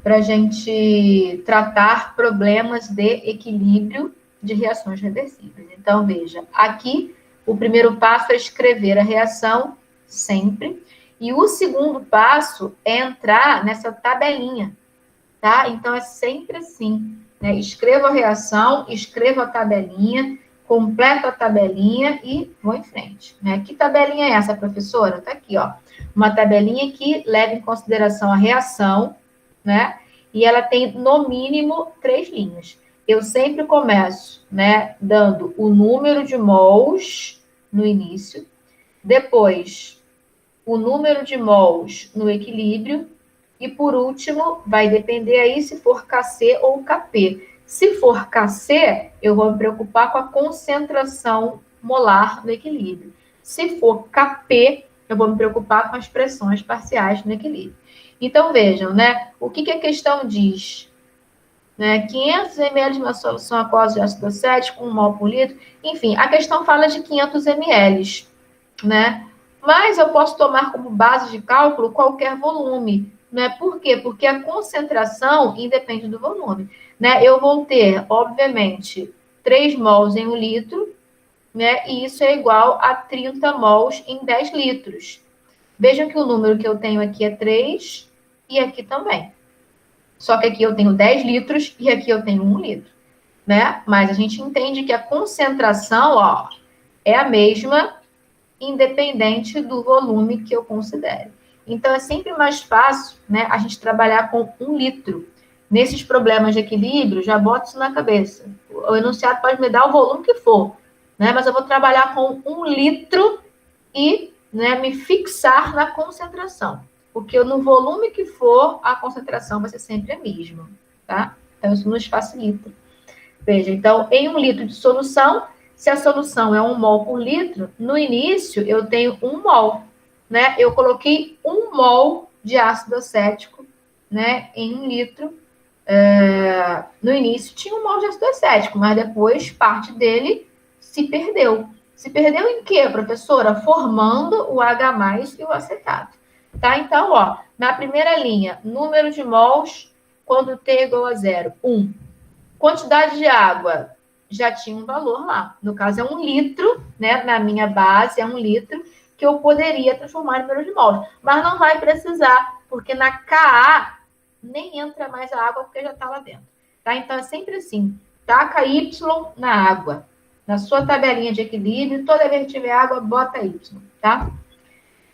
para a gente tratar problemas de equilíbrio de reações reversíveis. Então, veja, aqui o primeiro passo é escrever a reação sempre, e o segundo passo é entrar nessa tabelinha, tá? Então, é sempre assim, né? Escrevo a reação, escrevo a tabelinha, completo a tabelinha e vou em frente, né? Que tabelinha é essa, professora? Tá aqui, ó. Uma tabelinha que leva em consideração a reação, né? E ela tem, no mínimo, 3 linhas. Eu sempre começo, né, dando o número de mols no início, depois o número de mols no equilíbrio, e por último, vai depender aí se for Kc ou Kp. Se for Kc, eu vou me preocupar com a concentração molar no equilíbrio. Se for Kp, eu vou me preocupar com as pressões parciais no equilíbrio. Então, vejam, né? O que a questão diz? Né? 500 ml de uma solução aquosa de ácido acético, 1 mol por litro. Enfim, a questão fala de 500 ml, né? Mas eu posso tomar como base de cálculo qualquer volume, né? Por quê? Porque a concentração independe do volume, né? Eu vou ter, obviamente, 3 mols em 1 litro, né? E isso é igual a 30 mols em 10 litros. Vejam que o número que eu tenho aqui é 3 e aqui também. Só que aqui eu tenho 10 litros e aqui eu tenho 1 litro, né? Mas a gente entende que a concentração, ó, é a mesma, independente do volume que eu considere. Então, é sempre mais fácil, né, a gente trabalhar com 1 litro. Nesses problemas de equilíbrio, já bota isso na cabeça. O enunciado pode me dar o volume que for, né? Mas eu vou trabalhar com 1 litro e né, me fixar na concentração, porque no volume que for, a concentração vai ser sempre a mesma, tá? Então, isso nos facilita. Veja, então, em 1 litro de solução, se a solução é 1 mol por litro, no início eu tenho 1 mol, né? Eu coloquei 1 mol de ácido acético, né, em 1 litro. No início tinha 1 mol de ácido acético, mas depois parte dele se perdeu. Se perdeu em quê, professora? Formando o H+ e o acetato. Tá? Então, ó, na primeira linha, número de mols quando T é igual a 0, 1. Quantidade de água, já tinha um valor lá. No caso, é 1 litro, né? Na minha base, é 1 litro, que eu poderia transformar em número de mols. Mas não vai precisar, porque na Ka nem entra mais a água, porque já está lá dentro. Tá? Então, é sempre assim. Taca Y na água. Na sua tabelinha de equilíbrio, toda vez que tiver água, bota Y, tá?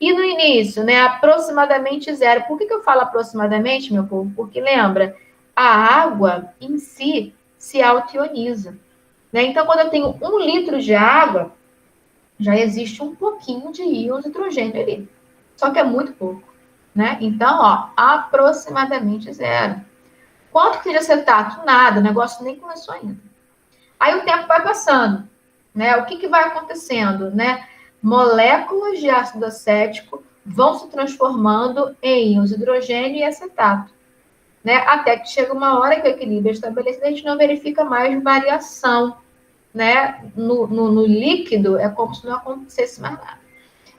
E no início, né, aproximadamente 0. Por que eu falo aproximadamente, meu povo? Porque lembra, a água em si se autoioniza, né? Então, quando eu tenho 1 litro de água, já existe um pouquinho de íon de hidrogênio ali. Só que é muito pouco, né? Então, ó, aproximadamente 0. Quanto que de acetato? Nada, o negócio nem começou ainda. Aí o tempo vai passando, né? O que vai acontecendo, né? Moléculas de ácido acético vão se transformando em íons de hidrogênio e acetato, né? Até que chega uma hora que o equilíbrio é estabelecido, a gente não verifica mais variação, né? No líquido é como se não acontecesse mais nada.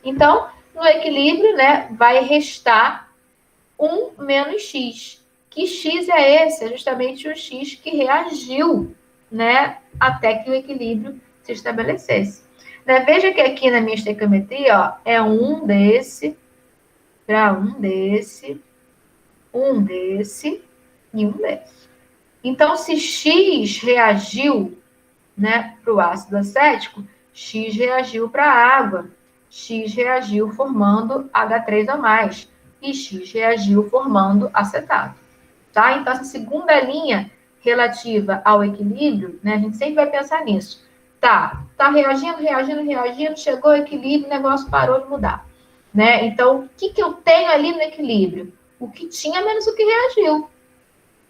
Então, no equilíbrio, né, vai restar 1 menos x. Que x é esse? É justamente o x que reagiu, né, até que o equilíbrio se estabelecesse. Né? Veja que aqui na minha estequiometria, ó, é 1 desse para 1 desse, 1 desse e 1 desse. Então, se x reagiu, né, para o ácido acético, x reagiu para a água, x reagiu formando H3O+, e x reagiu formando acetato. Tá? Então, essa segunda linha relativa ao equilíbrio, né, a gente sempre vai pensar nisso. Tá reagindo, chegou ao equilíbrio, o negócio parou de mudar. Né? Então, o que eu tenho ali no equilíbrio? O que tinha menos o que reagiu.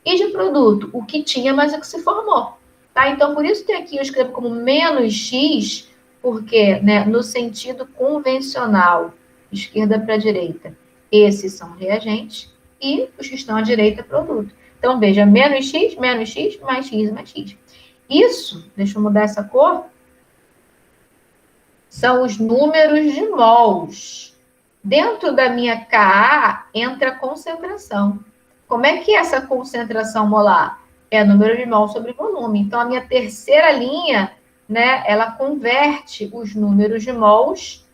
E de produto? O que tinha mais o que se formou. Tá? Então, por isso que aqui eu escrevo como menos x, porque, né, no sentido convencional, esquerda para direita, esses são reagentes, e os que estão à direita, produto. Então, veja, menos x, mais x, mais x. Isso, deixa eu mudar essa cor, são os números de mols. Dentro da minha Ka entra a concentração. Como é que é essa concentração molar? É número de mols sobre volume. Então, a minha terceira linha, né, ela converte os números de mols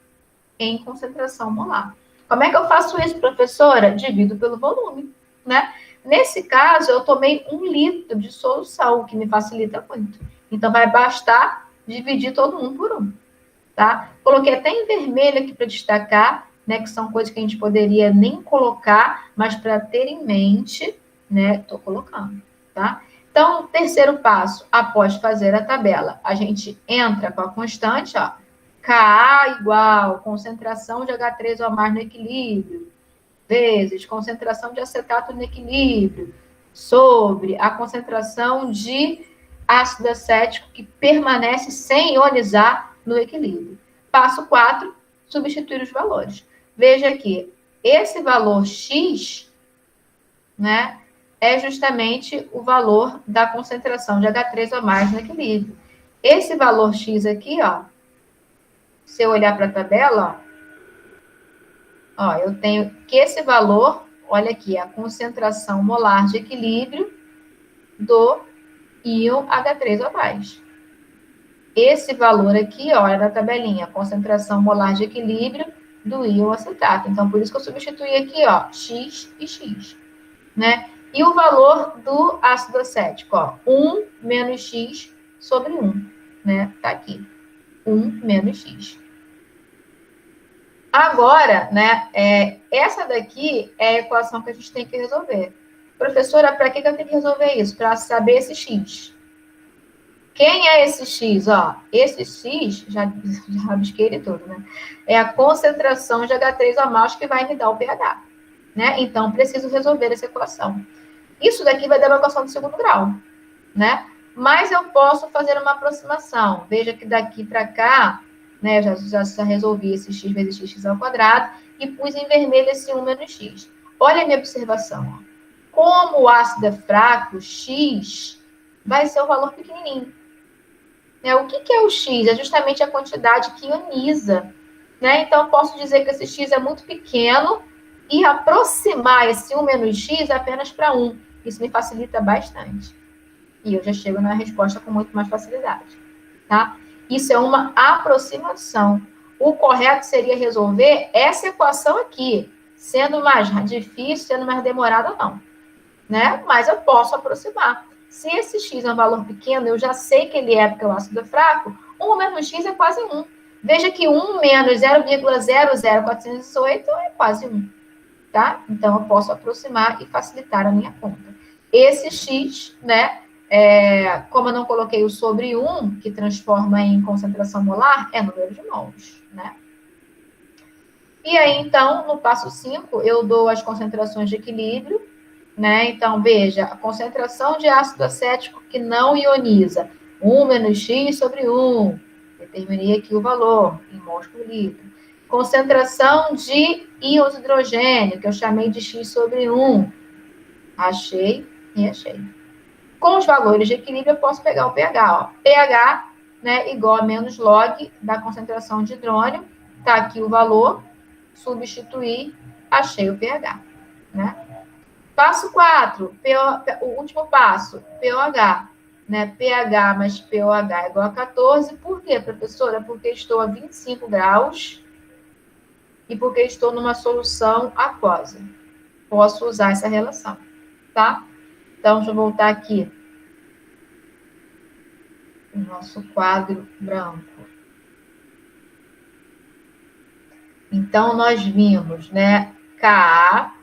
em concentração molar. Como é que eu faço isso, professora? Divido pelo volume, né? Nesse caso, eu tomei 1 litro de solução, o que me facilita muito. Então, vai bastar dividir todo mundo por 1, tá? Coloquei até em vermelho aqui para destacar, né, que são coisas que a gente poderia nem colocar, mas para ter em mente, né, estou colocando, tá? Então, terceiro passo, após fazer a tabela, a gente entra com a constante, ó, Ka igual concentração de H3O+ no equilíbrio, vezes concentração de acetato no equilíbrio, sobre a concentração de ácido acético que permanece sem ionizar no equilíbrio. Passo 4, substituir os valores. Veja aqui, esse valor x, né, é justamente o valor da concentração de H3O+ no equilíbrio. Esse valor x aqui, ó, se eu olhar para a tabela, ó, eu tenho que esse valor, olha aqui, a concentração molar de equilíbrio do íon H3O+. Esse valor aqui, ó, é da tabelinha, concentração molar de equilíbrio do íon acetato. Então, por isso que eu substituí aqui, ó, x e x, né? E o valor do ácido acético, ó, 1 menos x sobre 1, né? Tá aqui, 1 menos x. Agora, né, essa daqui é a equação que a gente tem que resolver. Professora, para que eu tenho que resolver isso? Para saber esse x. Quem é esse X? Ó, esse X, já rabisquei ele todo, né? É a concentração de H3O- que vai me dar o pH, né? Então, preciso resolver essa equação. Isso daqui vai dar uma equação do segundo grau, né? Mas eu posso fazer uma aproximação. Veja que daqui para cá, né, já resolvi esse x vezes x ao quadrado e pus em vermelho esse 1 menos x. Olha a minha observação. Ó. Como o ácido é fraco, x vai ser um valor pequenininho. Né? O que é o x? É justamente a quantidade que ioniza. Né? Então, eu posso dizer que esse x é muito pequeno e aproximar esse 1 menos x apenas para 1. Isso me facilita bastante. E eu já chego na resposta com muito mais facilidade. Tá? Isso é uma aproximação. O correto seria resolver essa equação aqui, sendo mais difícil, sendo mais demorado ou não. Né? Mas eu posso aproximar. Se esse x é um valor pequeno, eu já sei que ele é porque o ácido é fraco, 1 menos x é quase 1. Veja que 1 menos 0,00408 é quase 1. Tá? Então, eu posso aproximar e facilitar a minha conta. Esse x, né, como eu não coloquei o sobre 1, que transforma em concentração molar, é número de mols, né? E aí, então, no passo 5, eu dou as concentrações de equilíbrio, né? Então, veja, a concentração de ácido acético que não ioniza, 1 menos x sobre 1. Determinei aqui o valor, em mols por litro. Concentração de íons de hidrogênio, que eu chamei de x sobre 1. Achei e achei. Com os valores de equilíbrio, eu posso pegar o pH. Ó. pH, né, igual a menos log da concentração de hidrônio. Está aqui o valor. Substituir, achei o pH. Né? Passo 4, o último passo, pOH. Né? pH mais pOH é igual a 14. Por quê, professora? Porque estou a 25 graus e porque estou numa solução aquosa. Posso usar essa relação, tá? Então, deixa eu voltar aqui o nosso quadro branco. Então, nós vimos, né, Ka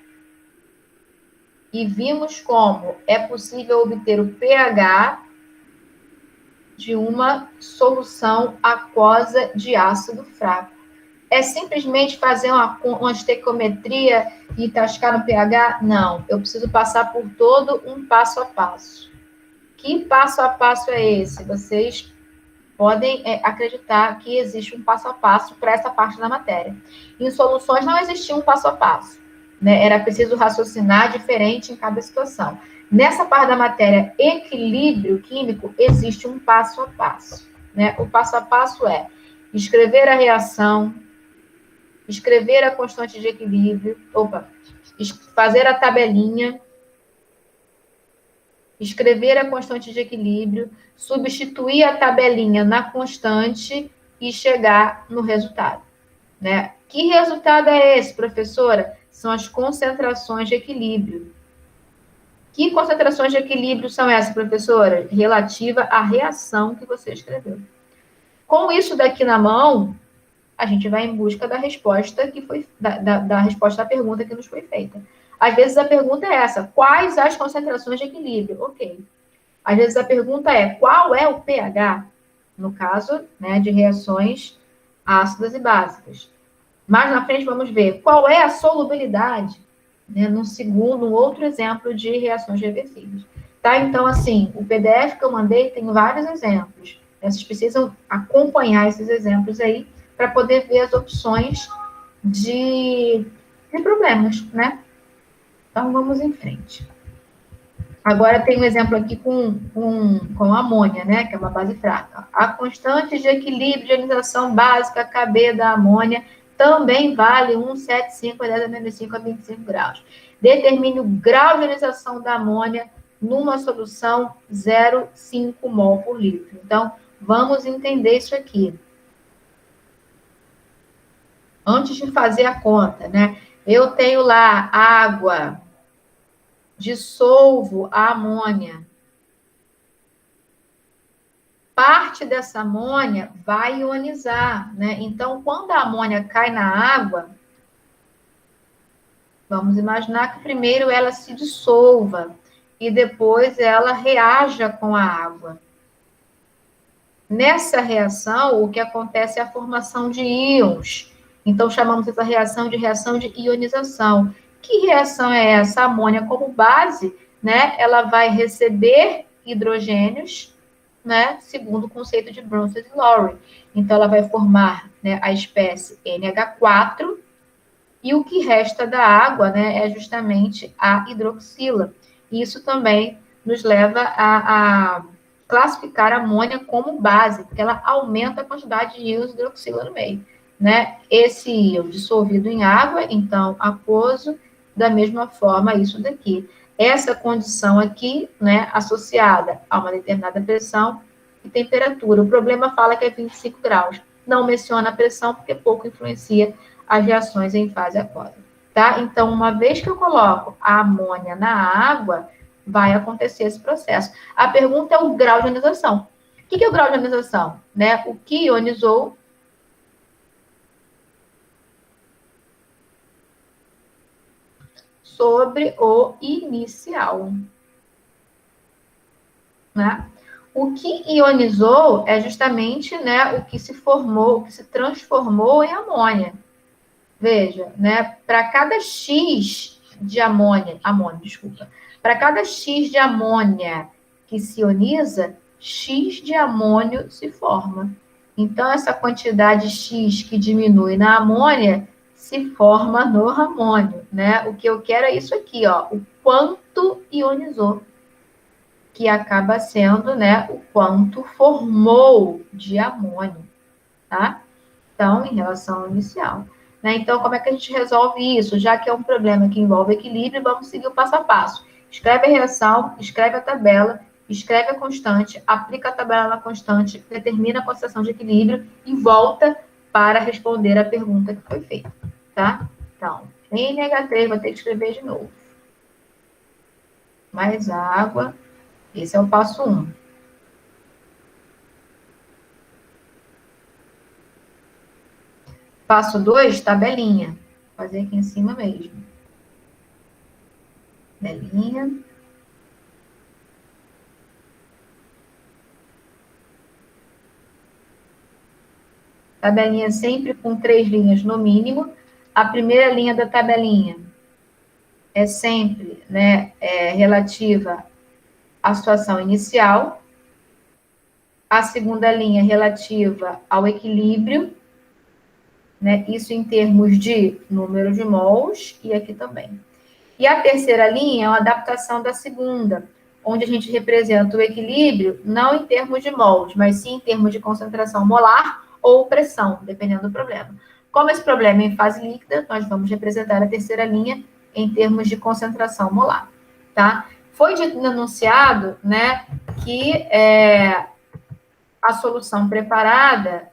e vimos como é possível obter o pH de uma solução aquosa de ácido fraco. É simplesmente fazer uma estequiometria e tascar no pH? Não, eu preciso passar por todo um passo a passo. Que passo a passo é esse? Vocês podem acreditar que existe um passo a passo para essa parte da matéria. Em soluções não existia um passo a passo. Né? Era preciso raciocinar diferente em cada situação. Nessa parte da matéria, equilíbrio químico, existe um passo a passo. Né? O passo a passo é escrever a reação, escrever a constante de equilíbrio, fazer a tabelinha, escrever a constante de equilíbrio, substituir a tabelinha na constante e chegar no resultado. Né? Que resultado é esse, professora? São as concentrações de equilíbrio. Que concentrações de equilíbrio são essas, professora? Relativa à reação que você escreveu. Com isso daqui na mão, a gente vai em busca da resposta que foi da resposta à pergunta que nos foi feita. Às vezes a pergunta é essa: quais as concentrações de equilíbrio? Ok. Às vezes a pergunta é: qual é o pH? No caso, né, de reações ácidas e básicas. Mais na frente vamos ver qual é a solubilidade, né, num outro exemplo de reações reversíveis. Tá? Então, assim, o PDF que eu mandei tem vários exemplos. Vocês precisam acompanhar esses exemplos aí para poder ver as opções de problemas, né? Então, vamos em frente. Agora tem um exemplo aqui com amônia, né? Que é uma base fraca. A constante de equilíbrio de ionização básica Kb da amônia também vale 1,75 a 10 a menos 5 a 25 graus. Determine o grau de ionização da amônia numa solução 0,5 mol por litro. Então, vamos entender isso aqui. Antes de fazer a conta, né? Eu tenho lá água, dissolvo a amônia. Parte dessa amônia vai ionizar, né? Então, quando a amônia cai na água, vamos imaginar que primeiro ela se dissolva e depois ela reaja com a água. Nessa reação, o que acontece é a formação de íons. Então, chamamos essa reação de ionização. Que reação é essa? A amônia como base, né? Ela vai receber hidrogênios, né? Segundo o conceito de Bronsted e Lowry. Então, ela vai formar, né, a espécie NH4, e o que resta da água, né, é justamente a hidroxila. Isso também nos leva a classificar a amônia como base, porque ela aumenta a quantidade de íons de hidroxila no meio, né? Esse íon dissolvido em água, então aquoso, da mesma forma isso daqui. Essa condição aqui, né, associada a uma determinada pressão e temperatura. O problema fala que é 25 graus. Não menciona a pressão porque pouco influencia as reações em fase aquosa, tá? Então, uma vez que eu coloco a amônia na água, vai acontecer esse processo. A pergunta é o grau de ionização. O que é o grau de ionização? Né? O que ionizou sobre o inicial. Né? O que ionizou é justamente, né, o que se formou, o que se transformou em amônia. Veja, né, para cada X de desculpa, para cada X de amônia que se ioniza, X de amônio se forma. Então, essa quantidade X que diminui na amônia se forma no amônio, né? O que eu quero é isso aqui, ó, o quanto ionizou, que acaba sendo, né, o quanto formou de amônio, tá? Então, em relação ao inicial. Né? Então, como é que a gente resolve isso? Já que é um problema que envolve equilíbrio, vamos seguir o passo a passo. Escreve a reação, escreve a tabela, escreve a constante, aplica a tabela na constante, determina a concentração de equilíbrio e volta para responder a pergunta que foi feita. Tá? Então, NH3, vou ter que escrever de novo. Mais água. Esse é o passo 1. Passo 2, tabelinha. Vou fazer aqui em cima mesmo. Tabelinha. Tabelinha sempre com 3 linhas no mínimo. A primeira linha da tabelinha é sempre, né, relativa à situação inicial. A segunda linha relativa ao equilíbrio, né, isso em termos de número de mols, e aqui também. E a terceira linha é uma adaptação da segunda, onde a gente representa o equilíbrio não em termos de mols, mas sim em termos de concentração molar ou pressão, dependendo do problema. Como esse problema é em fase líquida, nós vamos representar a terceira linha em termos de concentração molar, tá? Foi dito no enunciado, né, que a solução preparada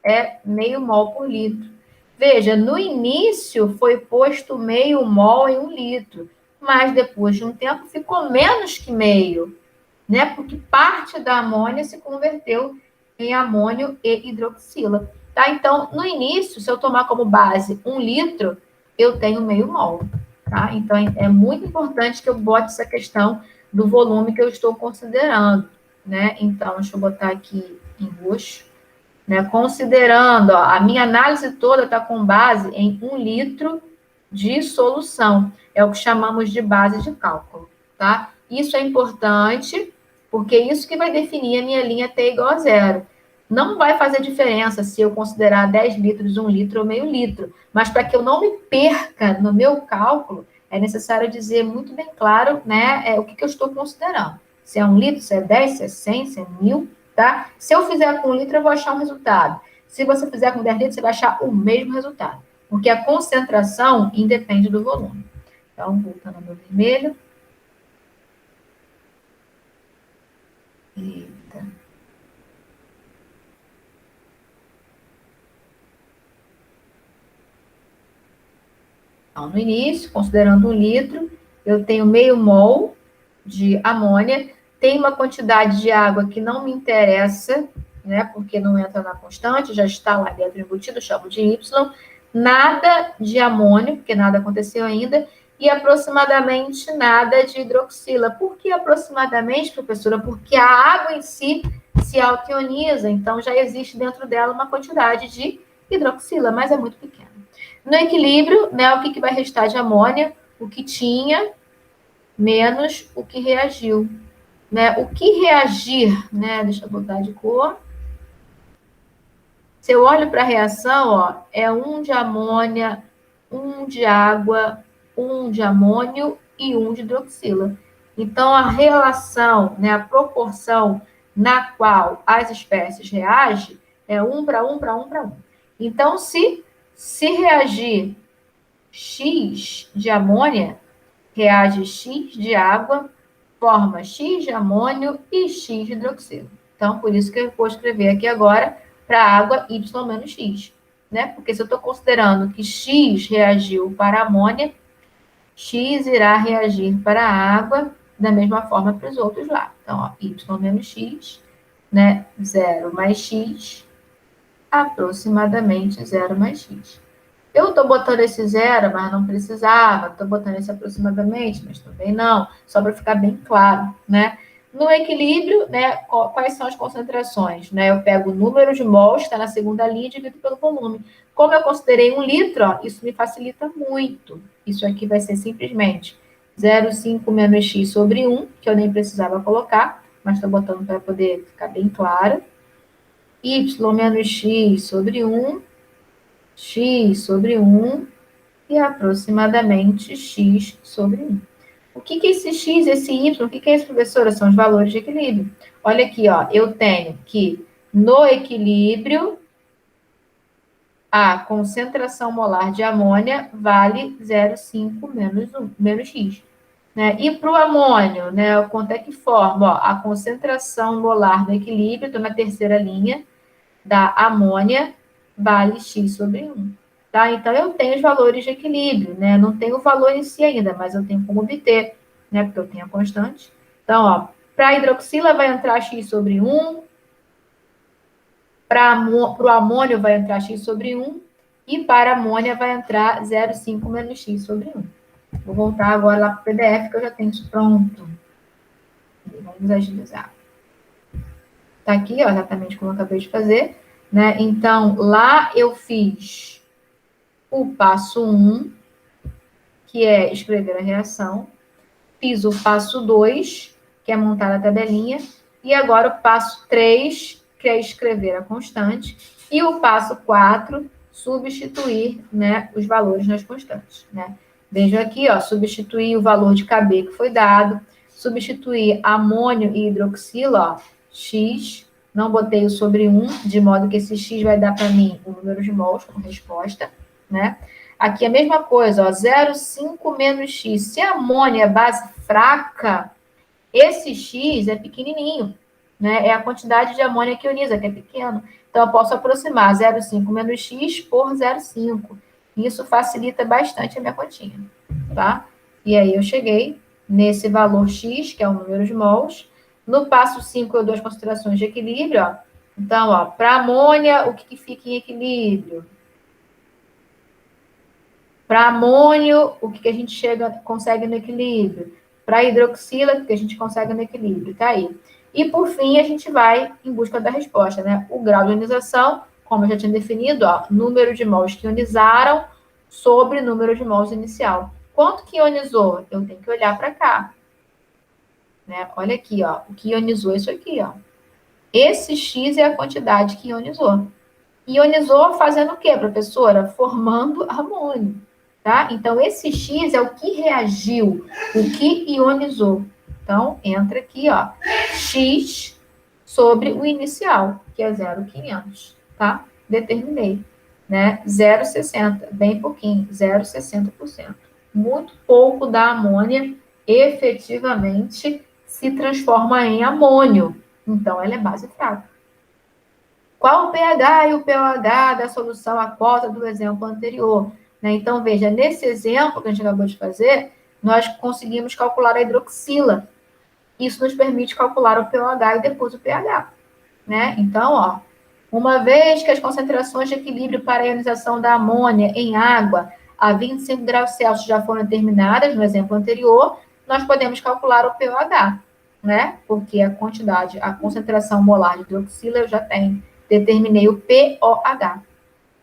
é meio mol por litro. Veja, no início foi posto meio mol em 1 litro, mas depois de um tempo ficou menos que meio, né? Porque parte da amônia se converteu em amônio e hidroxila, tá? Então, no início, se eu tomar como base 1 litro, eu tenho meio mol, tá? Então, é muito importante que eu bote essa questão do volume que eu estou considerando, né? Então, deixa eu botar aqui em roxo. Né, considerando, ó, a minha análise toda está com base em 1 litro de solução. É o que chamamos de base de cálculo, tá? Isso é importante, porque isso que vai definir a minha linha T igual a zero. Não vai fazer diferença se eu considerar 10 litros, 1 litro ou meio litro. Mas para que eu não me perca no meu cálculo, é necessário dizer muito bem claro, né, o que eu estou considerando. Se é 1 litro, se é 10, se é 100, se é 1000, tá? Se eu fizer com 1 litro, eu vou achar um resultado. Se você fizer com 10 litros, você vai achar o mesmo resultado. Porque a concentração independe do volume. Então, voltando ao meu vermelho. Eita. Então, no início, considerando 1 litro, eu tenho meio mol de amônia, tem uma quantidade de água que não me interessa, né, porque não entra na constante, já está lá dentro embutido, eu chamo de Y, nada de amônio, porque nada aconteceu ainda, e aproximadamente nada de hidroxila. Por que aproximadamente, professora? Porque a água em si se autoioniza, então já existe dentro dela uma quantidade de hidroxila, mas é muito pequena. No equilíbrio, né, o que vai restar de amônia? O que tinha menos o que reagiu. Né? O que reagir, né? Deixa eu botar de cor. Se eu olho para a reação, ó, é 1 de amônia, 1 de água, 1 de amônio e 1 de hidroxila. Então, a relação, né, a proporção na qual as espécies reagem é 1 para 1 para 1 para 1. Então, se reagir X de amônia, reage X de água, forma X de amônio e X de hidroxila. Então, por isso que eu vou escrever aqui agora para a água Y menos X. Né? Porque se eu estou considerando que X reagiu para a amônia, X irá reagir para a água da mesma forma para os outros lá. Então, ó, Y menos X, né? 0 mais X, aproximadamente 0 mais X. Eu estou botando esse 0, mas não precisava. Estou botando esse aproximadamente, mas também não. Só para ficar bem claro, né? No equilíbrio, né, quais são as concentrações? Né? Eu pego o número de mols, está na segunda linha, e divido pelo volume. Como eu considerei 1 litro, ó, isso me facilita muito. Isso aqui vai ser simplesmente 0,5 menos x sobre 1, que eu nem precisava colocar, mas estou botando para poder ficar bem claro. Y menos x sobre 1, x sobre 1 e aproximadamente x sobre 1. O que é esse x, esse y? O que é isso, professora? São os valores de equilíbrio. Olha aqui, ó, eu tenho que no equilíbrio a concentração molar de amônia vale 0,5 menos x. Né? E para o amônio, né, quanto é que forma? Ó, a concentração molar no equilíbrio, estou na terceira linha, da amônia vale x sobre 1. Tá? Então, eu tenho os valores de equilíbrio, né? Não tenho o valor em si ainda, mas eu tenho como obter, né? Porque eu tenho a constante. Então, ó, para a hidroxila vai entrar x sobre 1, para o amônio vai entrar x sobre 1, e para a amônia vai entrar 0,5 menos x sobre 1. Vou voltar agora lá para o PDF, que eu já tenho isso pronto. Vamos agilizar. Tá aqui, ó, exatamente como eu acabei de fazer. Né? Então, lá eu fiz o passo 1, que é escrever a reação. Fiz o passo 2, que é montar a tabelinha. E agora o passo 3, que é escrever a constante. E o passo 4, substituir, né, os valores nas constantes. Né? Vejam aqui, ó, substituir o valor de Kb que foi dado. Substituir amônio e hidroxila, ó, x. Não botei o sobre 1, de modo que esse x vai dar para mim o número de mols como resposta, né? Aqui a mesma coisa, ó, 0,5 menos x. Se a amônia é base fraca, esse x é pequenininho, né? É a quantidade de amônia que ioniza, que é pequeno. Então, eu posso aproximar 0,5 menos x por 0,5. Isso facilita bastante a minha continha, tá? E aí eu cheguei nesse valor x, que é o número de mols. No passo 5, eu dou as considerações de equilíbrio, ó. Então, ó, para amônia, o que fica em equilíbrio? Para amônio, o que a gente consegue no equilíbrio? Para hidroxila, o que a gente consegue no equilíbrio? Tá aí. E, por fim, a gente vai em busca da resposta, né? O grau de ionização, como eu já tinha definido, ó, número de mols que ionizaram sobre número de mols inicial. Quanto que ionizou? Eu tenho que olhar para cá. Né? Olha aqui, ó, o que ionizou isso aqui, ó. Esse X é a quantidade que ionizou. Ionizou fazendo o quê, professora? Formando amônio, tá? Então, esse X é o que reagiu, o que ionizou. Então, entra aqui, ó, X sobre o inicial, que é 0,500, tá? Determinei, né? 0,60, bem pouquinho, 0,60%. Muito pouco da amônia efetivamente se transforma em amônio. Então, ela é base fraca. Qual o pH e o pOH da solução aquosa do exemplo anterior? Né? Então, veja, nesse exemplo que a gente acabou de fazer, nós conseguimos calcular a hidroxila. Isso nos permite calcular o pOH e depois o pH. Né? Então, ó, uma vez que as concentrações de equilíbrio para a ionização da amônia em água a 25 graus Celsius já foram determinadas no exemplo anterior, nós podemos calcular o pOH. né? Porque a quantidade, a concentração molar de hidroxila eu já tenho. Determinei o pOH,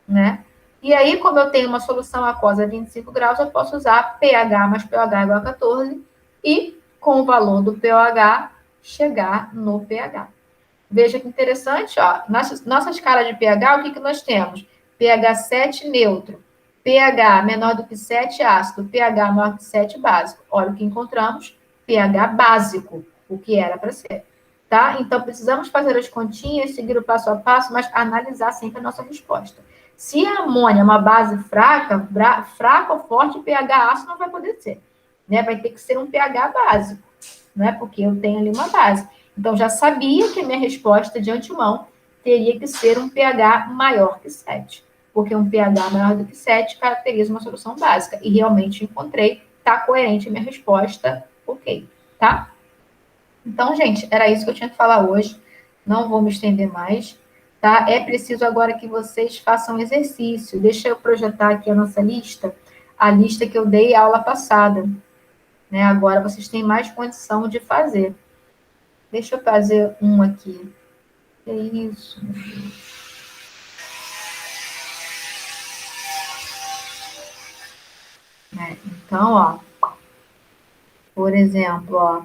né? E aí, como eu tenho uma solução aquosa a 25 graus, eu posso usar pH mais pH igual a 14 e, com o valor do pOH, chegar no pH. Veja que interessante, ó. Nossa escala de pH, o que, que nós temos? pH 7 neutro, pH menor do que 7 ácido, pH maior que 7 básico. Olha o que encontramos, pH básico, o que era para ser. Tá? Então, precisamos fazer as continhas, seguir o passo a passo, mas analisar sempre a nossa resposta. Se a amônia é uma base fraca, fraca ou forte, pH ácido não vai poder ser. Né? Vai ter que ser um pH básico, né? Porque eu tenho ali uma base. Então, já sabia que a minha resposta de antemão teria que ser um pH maior que 7, porque um pH maior do que 7 caracteriza uma solução básica. E realmente encontrei, está coerente a minha resposta, ok, tá? Então, gente, era isso que eu tinha que falar hoje. Não vou me estender mais, tá? É preciso agora que vocês façam exercício. Deixa eu projetar aqui a nossa lista, a lista que eu dei aula passada, né? Agora vocês têm mais condição de fazer. Deixa eu fazer um aqui. Que isso, meu Deus. Então, ó, por exemplo, ó,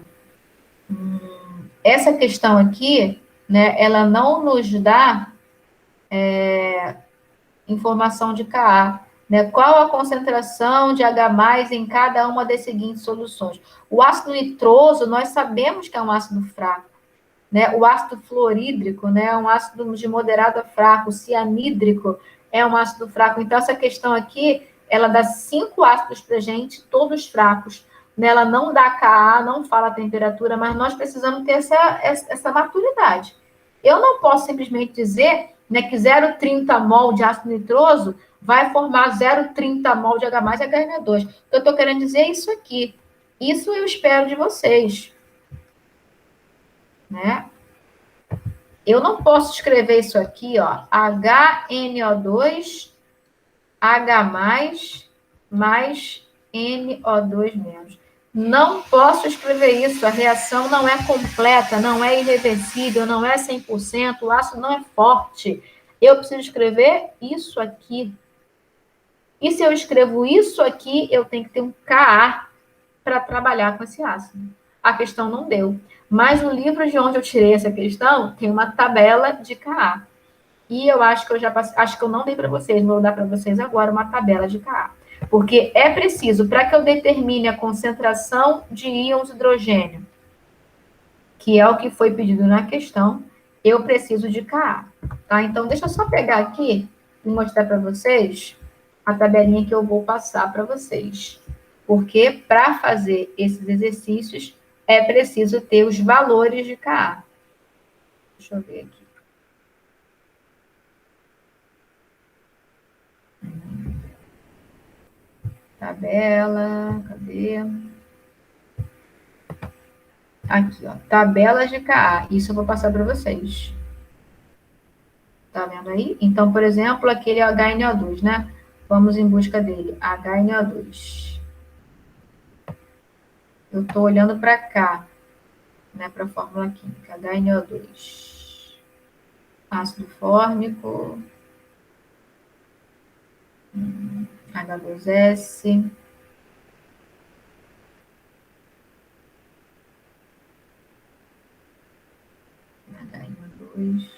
essa questão aqui, né, ela não nos dá informação de Ka, né? Qual a concentração de H+ em cada uma das seguintes soluções? O ácido nitroso, nós sabemos que é um ácido fraco, né? O ácido fluorídrico, né, é um ácido de moderado a fraco, o cianídrico é um ácido fraco. Então, essa questão aqui, ela dá 5 ácidos para a gente, todos fracos. Né? Ela não dá Ka, não fala a temperatura, mas nós precisamos ter essa maturidade. Eu não posso simplesmente dizer, né, que 0,30 mol de ácido nitroso vai formar 0,30 mol de H+ e HN2. O que eu estou querendo dizer é isso aqui. Isso eu espero de vocês. Né? Eu não posso escrever isso aqui, ó, HNO2, H+, mais NO2 menos. Não posso escrever isso, a reação não é completa, não é irreversível, não é 100%, o ácido não é forte. Eu preciso escrever isso aqui. E se eu escrevo isso aqui, eu tenho que ter um Ka para trabalhar com esse ácido. A questão não deu. Mas no livro de onde eu tirei essa questão, tem uma tabela de Ka. E eu acho que eu já acho que eu não dei para vocês, vou dar para vocês agora uma tabela de Ka. Porque é preciso, para que eu determine a concentração de íons hidrogênio, que é o que foi pedido na questão, eu preciso de Ka. Tá? Então, deixa eu só pegar aqui e mostrar para vocês a tabelinha que eu vou passar para vocês. Porque para fazer esses exercícios é preciso ter os valores de Ka. Deixa eu ver aqui. Tabela, cadê? Aqui, ó, tabelas de Ka. Isso eu vou passar para vocês. Tá vendo aí? Então, por exemplo, aquele HNO2, né? Vamos em busca dele. HNO2. Eu estou olhando para cá, né? Para a fórmula química. HNO2. Ácido fórmico. H2S. HNO2.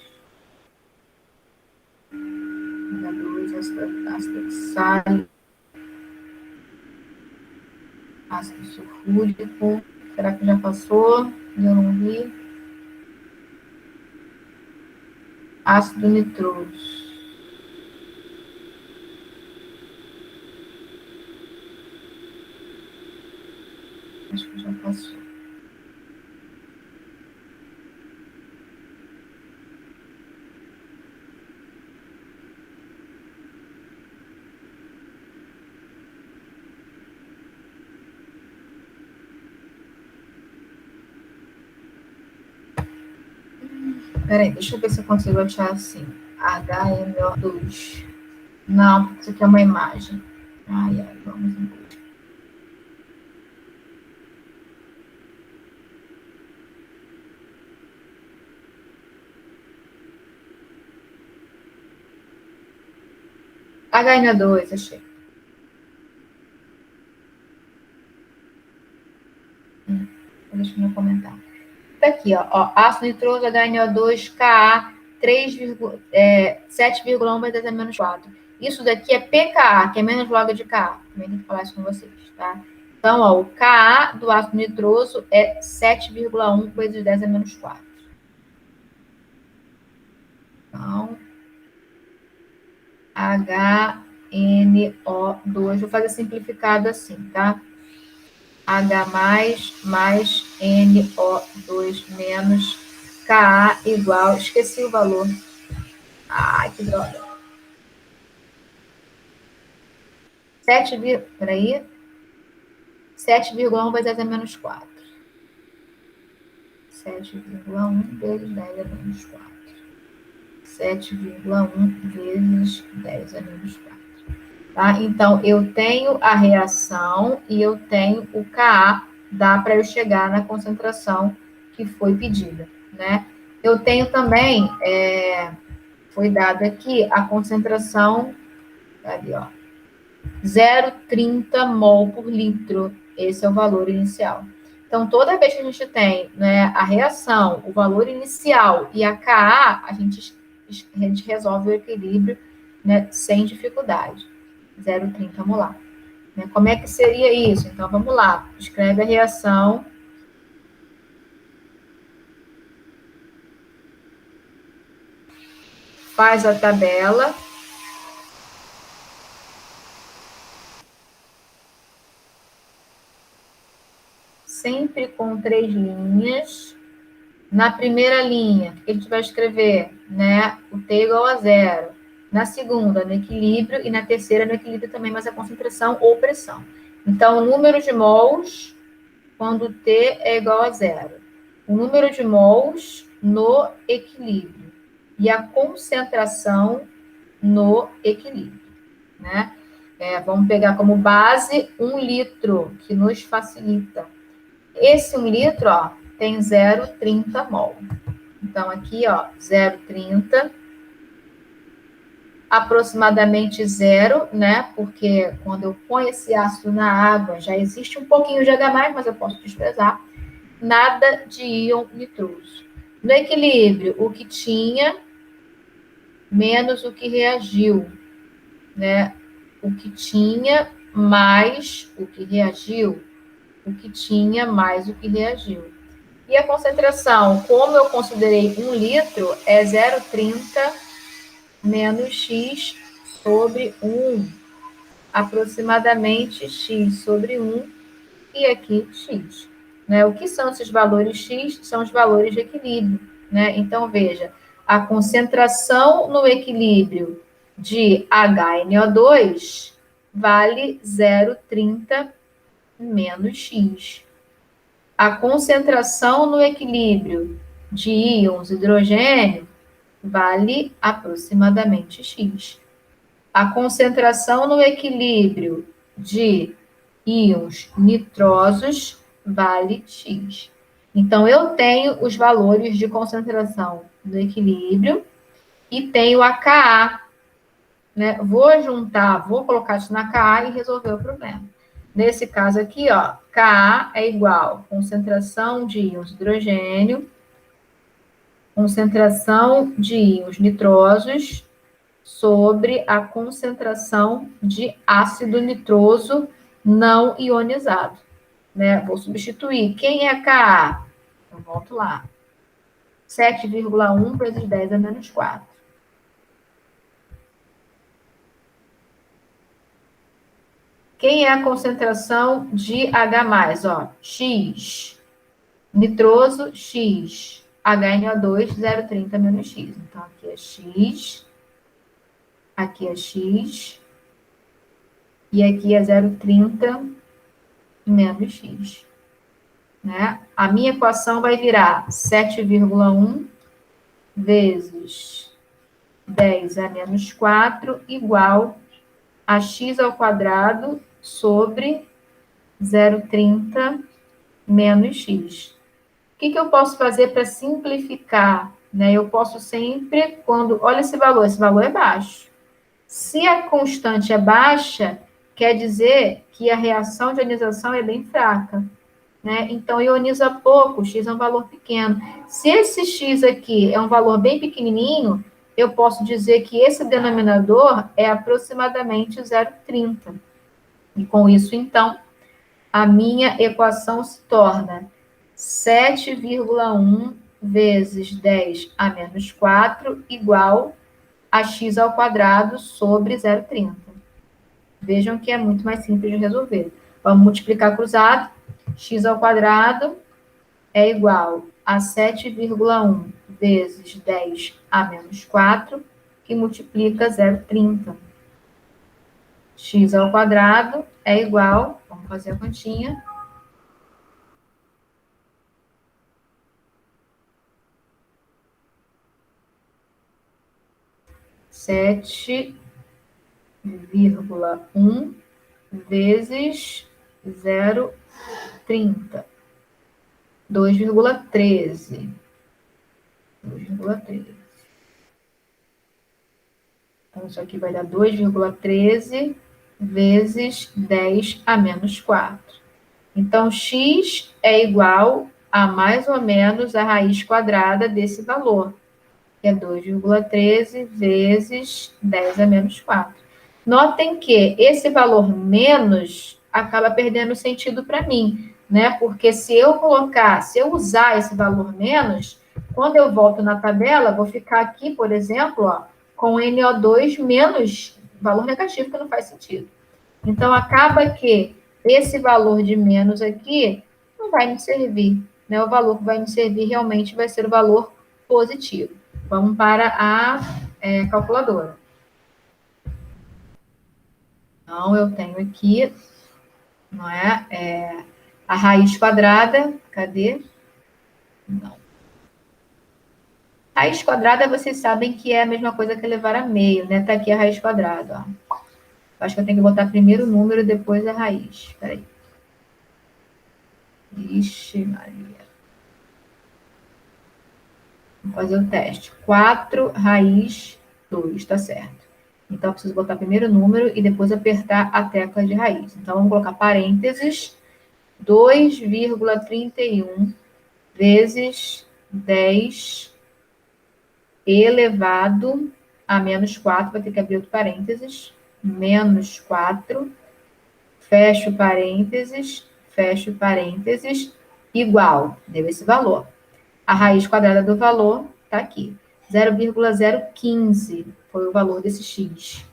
H2, ácido oxálico. Ácido sulfúrico. Será que já passou? Eu não vi. Ácido nitroso. Acho que já passou. Peraí, deixa eu ver se eu consigo achar assim. HMO2. Não, porque isso aqui é uma imagem. Ai, ai, vamos embora. HNO2, achei. Deixa eu comentar. Tá aqui, ó, ácido nitroso HNO2 Ka 7,1 vezes 10 a menos 4. Isso daqui é pKa, que é menos log de Ka. Também tem que falar isso com vocês, tá? Então, ó, o Ka do ácido nitroso é 7,1 vezes 10 a menos 4. Então, HNO2, vou fazer simplificado assim, tá? H mais NO2 menos Ka igual, esqueci o valor. Ai, que droga. 7,1 vezes 10 a menos 4. 7,1 vezes 10 a menos 4. 7,1 vezes 10 a menos 4. Tá? Então, eu tenho a reação e eu tenho o Ka, dá para eu chegar na concentração que foi pedida, né? Eu tenho também, foi dado aqui a concentração, cadê, ó? 0,30 mol por litro. Esse é o valor inicial. Então, toda vez que a gente tem, né, a reação, o valor inicial e a Ka, a gente resolve o equilíbrio, né, sem dificuldade. 0,30 molar. Né? Como é que seria isso? Então, vamos lá. Escreve a reação. Faz a tabela. Sempre com 3 linhas. Na primeira linha, o que a gente vai escrever? Né? O T igual a 0. Na segunda, no equilíbrio. E na terceira, no equilíbrio também, mas a concentração ou pressão. Então, o número de mols quando T é igual a 0. O número de mols no equilíbrio. E a concentração no equilíbrio. Né? Vamos pegar como base 1 litro, que nos facilita. Esse 1 litro, ó, tem 0,30 mol. Então, aqui, ó, 0,30, aproximadamente 0, né? Porque quando eu ponho esse ácido na água, já existe um pouquinho de H+, mas eu posso desprezar. Nada de íon nitroso. No equilíbrio, o que tinha menos o que reagiu, né? O que tinha mais o que reagiu, o que tinha mais o que reagiu. E a concentração, como eu considerei 1 litro, é 0,30 menos x sobre 1, aproximadamente x sobre 1, e aqui x. Né? O que são esses valores x? São os valores de equilíbrio. Né? Então, veja, a concentração no equilíbrio de HNO2 vale 0,30 menos x. A concentração no equilíbrio de íons hidrogênio vale aproximadamente x. A concentração no equilíbrio de íons nitrosos vale x. Então, eu tenho os valores de concentração no equilíbrio e tenho a Ka. Né? Vou juntar, vou colocar isso na Ka e resolver o problema. Nesse caso aqui, ó, Ka é igual a concentração de íons hidrogênio, concentração de íons nitrosos sobre a concentração de ácido nitroso não ionizado. Né? Vou substituir. Quem é Ka? Eu volto lá. 7,1 vezes 10 a menos 4. Quem é a concentração de H+, ó? X. Nitroso, X. HNO2, 0,30 menos X. Então, aqui é X. Aqui é X. E aqui é 0,30 menos X. Né? A minha equação vai virar 7,1 vezes 10 a menos 4 igual a x ao quadrado sobre 0,30 menos x. O que eu posso fazer para simplificar? Né? Eu posso sempre, olha esse valor é baixo. Se a constante é baixa, quer dizer que a reação de ionização é bem fraca, né? Então, ioniza pouco, x é um valor pequeno. Se esse x aqui é um valor bem pequenininho, eu posso dizer que esse denominador é aproximadamente 0,30. E com isso, então, a minha equação se torna 7,1 vezes 10 a menos 4 igual a x ao quadrado sobre 0,30. Vejam que é muito mais simples de resolver. Vamos multiplicar cruzado. X ao quadrado é igual a 7,1 vezes 10 a menos 4, que multiplica 0,30. X ao quadrado é igual, vamos fazer a continha, 7,1 vezes 0,30. 2,13. 2,13. Então, isso aqui vai dar 2,13 vezes 10 a menos 4. Então, x é igual a mais ou menos a raiz quadrada desse valor, que é 2,13 vezes 10 a menos 4. Notem que esse valor menos acaba perdendo sentido para mim, né? Porque se eu usar esse valor menos, quando eu volto na tabela, vou ficar aqui, por exemplo, ó, com NO2 menos valor negativo, que não faz sentido. Então, acaba que esse valor de menos aqui não vai me servir, né? O valor que vai me servir realmente vai ser o valor positivo. Vamos para a calculadora. Então, eu tenho aqui, não é? A raiz quadrada, cadê? Não. Raiz quadrada, vocês sabem que é a mesma coisa que levar a meio, né? Tá aqui a raiz quadrada, ó. Acho que eu tenho que botar primeiro o número, depois a raiz. Peraí. Ixi, Maria. Vamos fazer o teste. 4 raiz 2, tá certo. Então, eu preciso botar primeiro o número e depois apertar a tecla de raiz. Então, vamos colocar parênteses, 2,31 vezes 10 elevado a menos 4, vai ter que abrir outro parênteses, menos 4, fecho parênteses, igual, deu esse valor. A raiz quadrada do valor está aqui, 0,015 foi o valor desse x.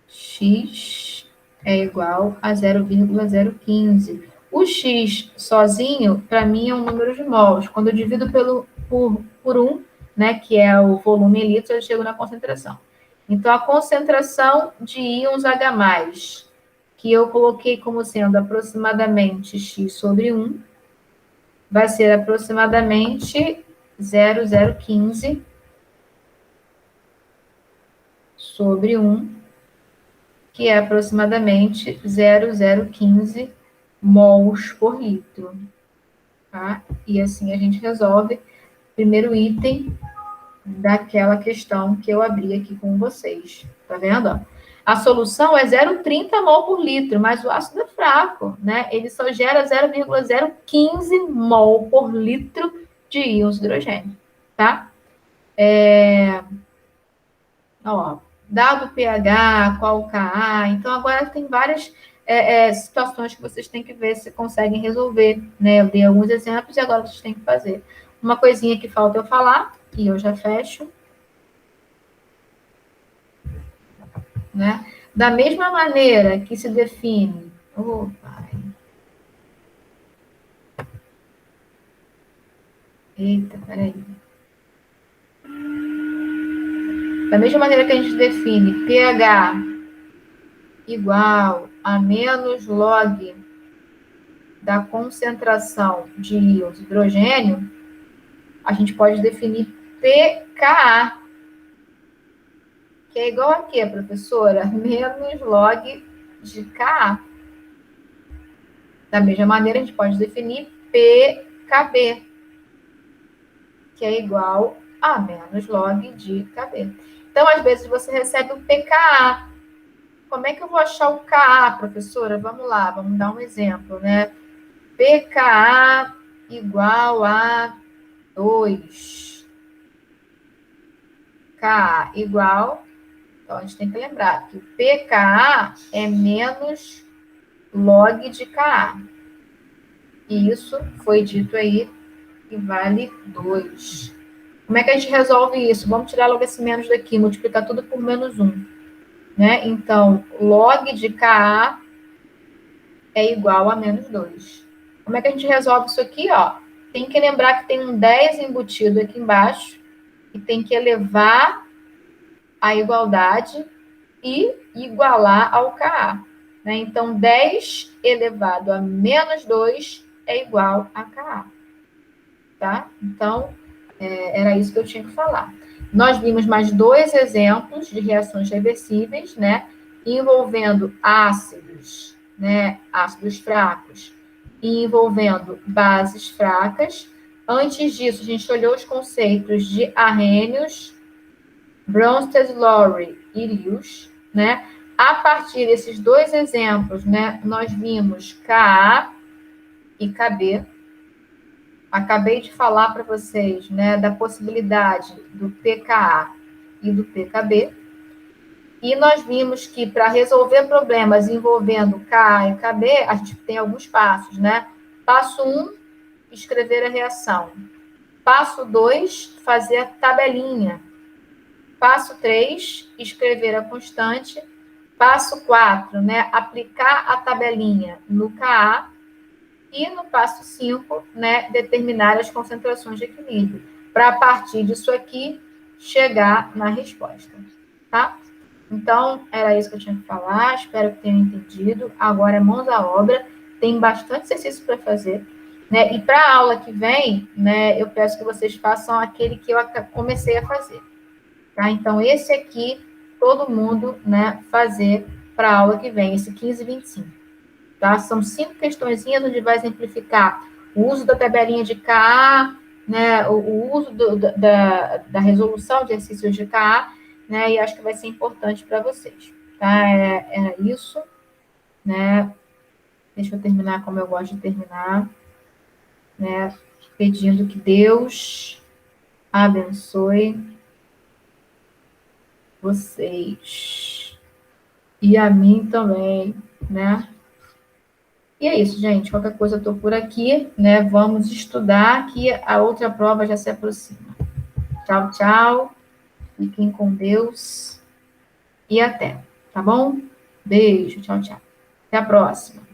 X é igual a 0,015. O x sozinho, para mim, é um número de mols. Quando eu divido por 1, né, que é o volume em litros, eu chego na concentração. Então, a concentração de íons H+, que eu coloquei como sendo aproximadamente x sobre 1, vai ser aproximadamente 0,015 sobre 1, que é aproximadamente 0,015 mols por litro. Tá? E assim a gente resolve o primeiro item daquela questão que eu abri aqui com vocês. Tá vendo? A solução é 0,30 mol por litro, mas o ácido é fraco, né? Ele só gera 0,015 mol por litro de íons de hidrogênio, tá? Ó, dado o pH, qual o Ka, então agora tem várias situações que vocês têm que ver se conseguem resolver, né? Eu dei alguns exemplos e agora vocês têm que fazer. Uma coisinha que falta eu falar, e eu já fecho, né? Da mesma maneira que se define... Oh, pai. Eita, peraí. Da mesma maneira que a gente define pH igual a menos log da concentração de íons de hidrogênio, a gente pode definir pKa, que é igual a quê, professora? Menos log de Ka. Da mesma maneira, a gente pode definir pKb, que é igual A menos log de KB. Então, às vezes, você recebe o pKa. Como é que eu vou achar o Ka, professora? Vamos lá, vamos dar um exemplo, né? pKa igual a 2. Ka igual... Então, a gente tem que lembrar que o pKa é menos log de Ka. E isso foi dito aí que vale 2. Como é que a gente resolve isso? Vamos tirar logo esse menos daqui, multiplicar tudo por menos 1. Né? Então, log de Ka é igual a menos 2. Como é que a gente resolve isso aqui? Ó? Tem que lembrar que tem um 10 embutido aqui embaixo e tem que elevar a igualdade e igualar ao Ka. Né? Então, 10 elevado a menos 2 é igual a Ka. Tá? Então, era isso que eu tinha que falar. Nós vimos mais 2 exemplos de reações reversíveis, né? Envolvendo ácidos, né? Ácidos fracos e envolvendo bases fracas. Antes disso, a gente olhou os conceitos de Arrhenius, Bronsted, Lowry e Lewis, né? A partir desses 2 exemplos, né? Nós vimos Ka e Kb. Acabei de falar para vocês, né, da possibilidade do pKa e do pKb. E nós vimos que para resolver problemas envolvendo Ka e Kb, a gente tem alguns passos, né? Passo 1, escrever a reação. Passo 2, fazer a tabelinha. Passo 3, escrever a constante. Passo 4, né, aplicar a tabelinha no Ka. E no passo 5, né, determinar as concentrações de equilíbrio, para a partir disso aqui, chegar na resposta, tá? Então, era isso que eu tinha que falar, espero que tenham entendido. Agora é mãos à obra, tem bastante exercício para fazer, né? E para a aula que vem, né, eu peço que vocês façam aquele que eu comecei a fazer, tá? Então, esse aqui, todo mundo, né, fazer para a aula que vem, esse 15 e 25. Tá? São 5 questõezinhas onde vai exemplificar o uso da tabelinha de Ka, né, o uso da resolução de exercícios de Ka, né, e acho que vai ser importante para vocês. Tá? É isso, né? Deixa eu terminar como eu gosto de terminar, né? Pedindo que Deus abençoe vocês e a mim também, né? E é isso, gente. Qualquer coisa eu tô por aqui, né? Vamos estudar que a outra prova já se aproxima. Tchau, tchau. Fiquem com Deus e até, tá bom? Beijo, tchau, tchau. Até a próxima.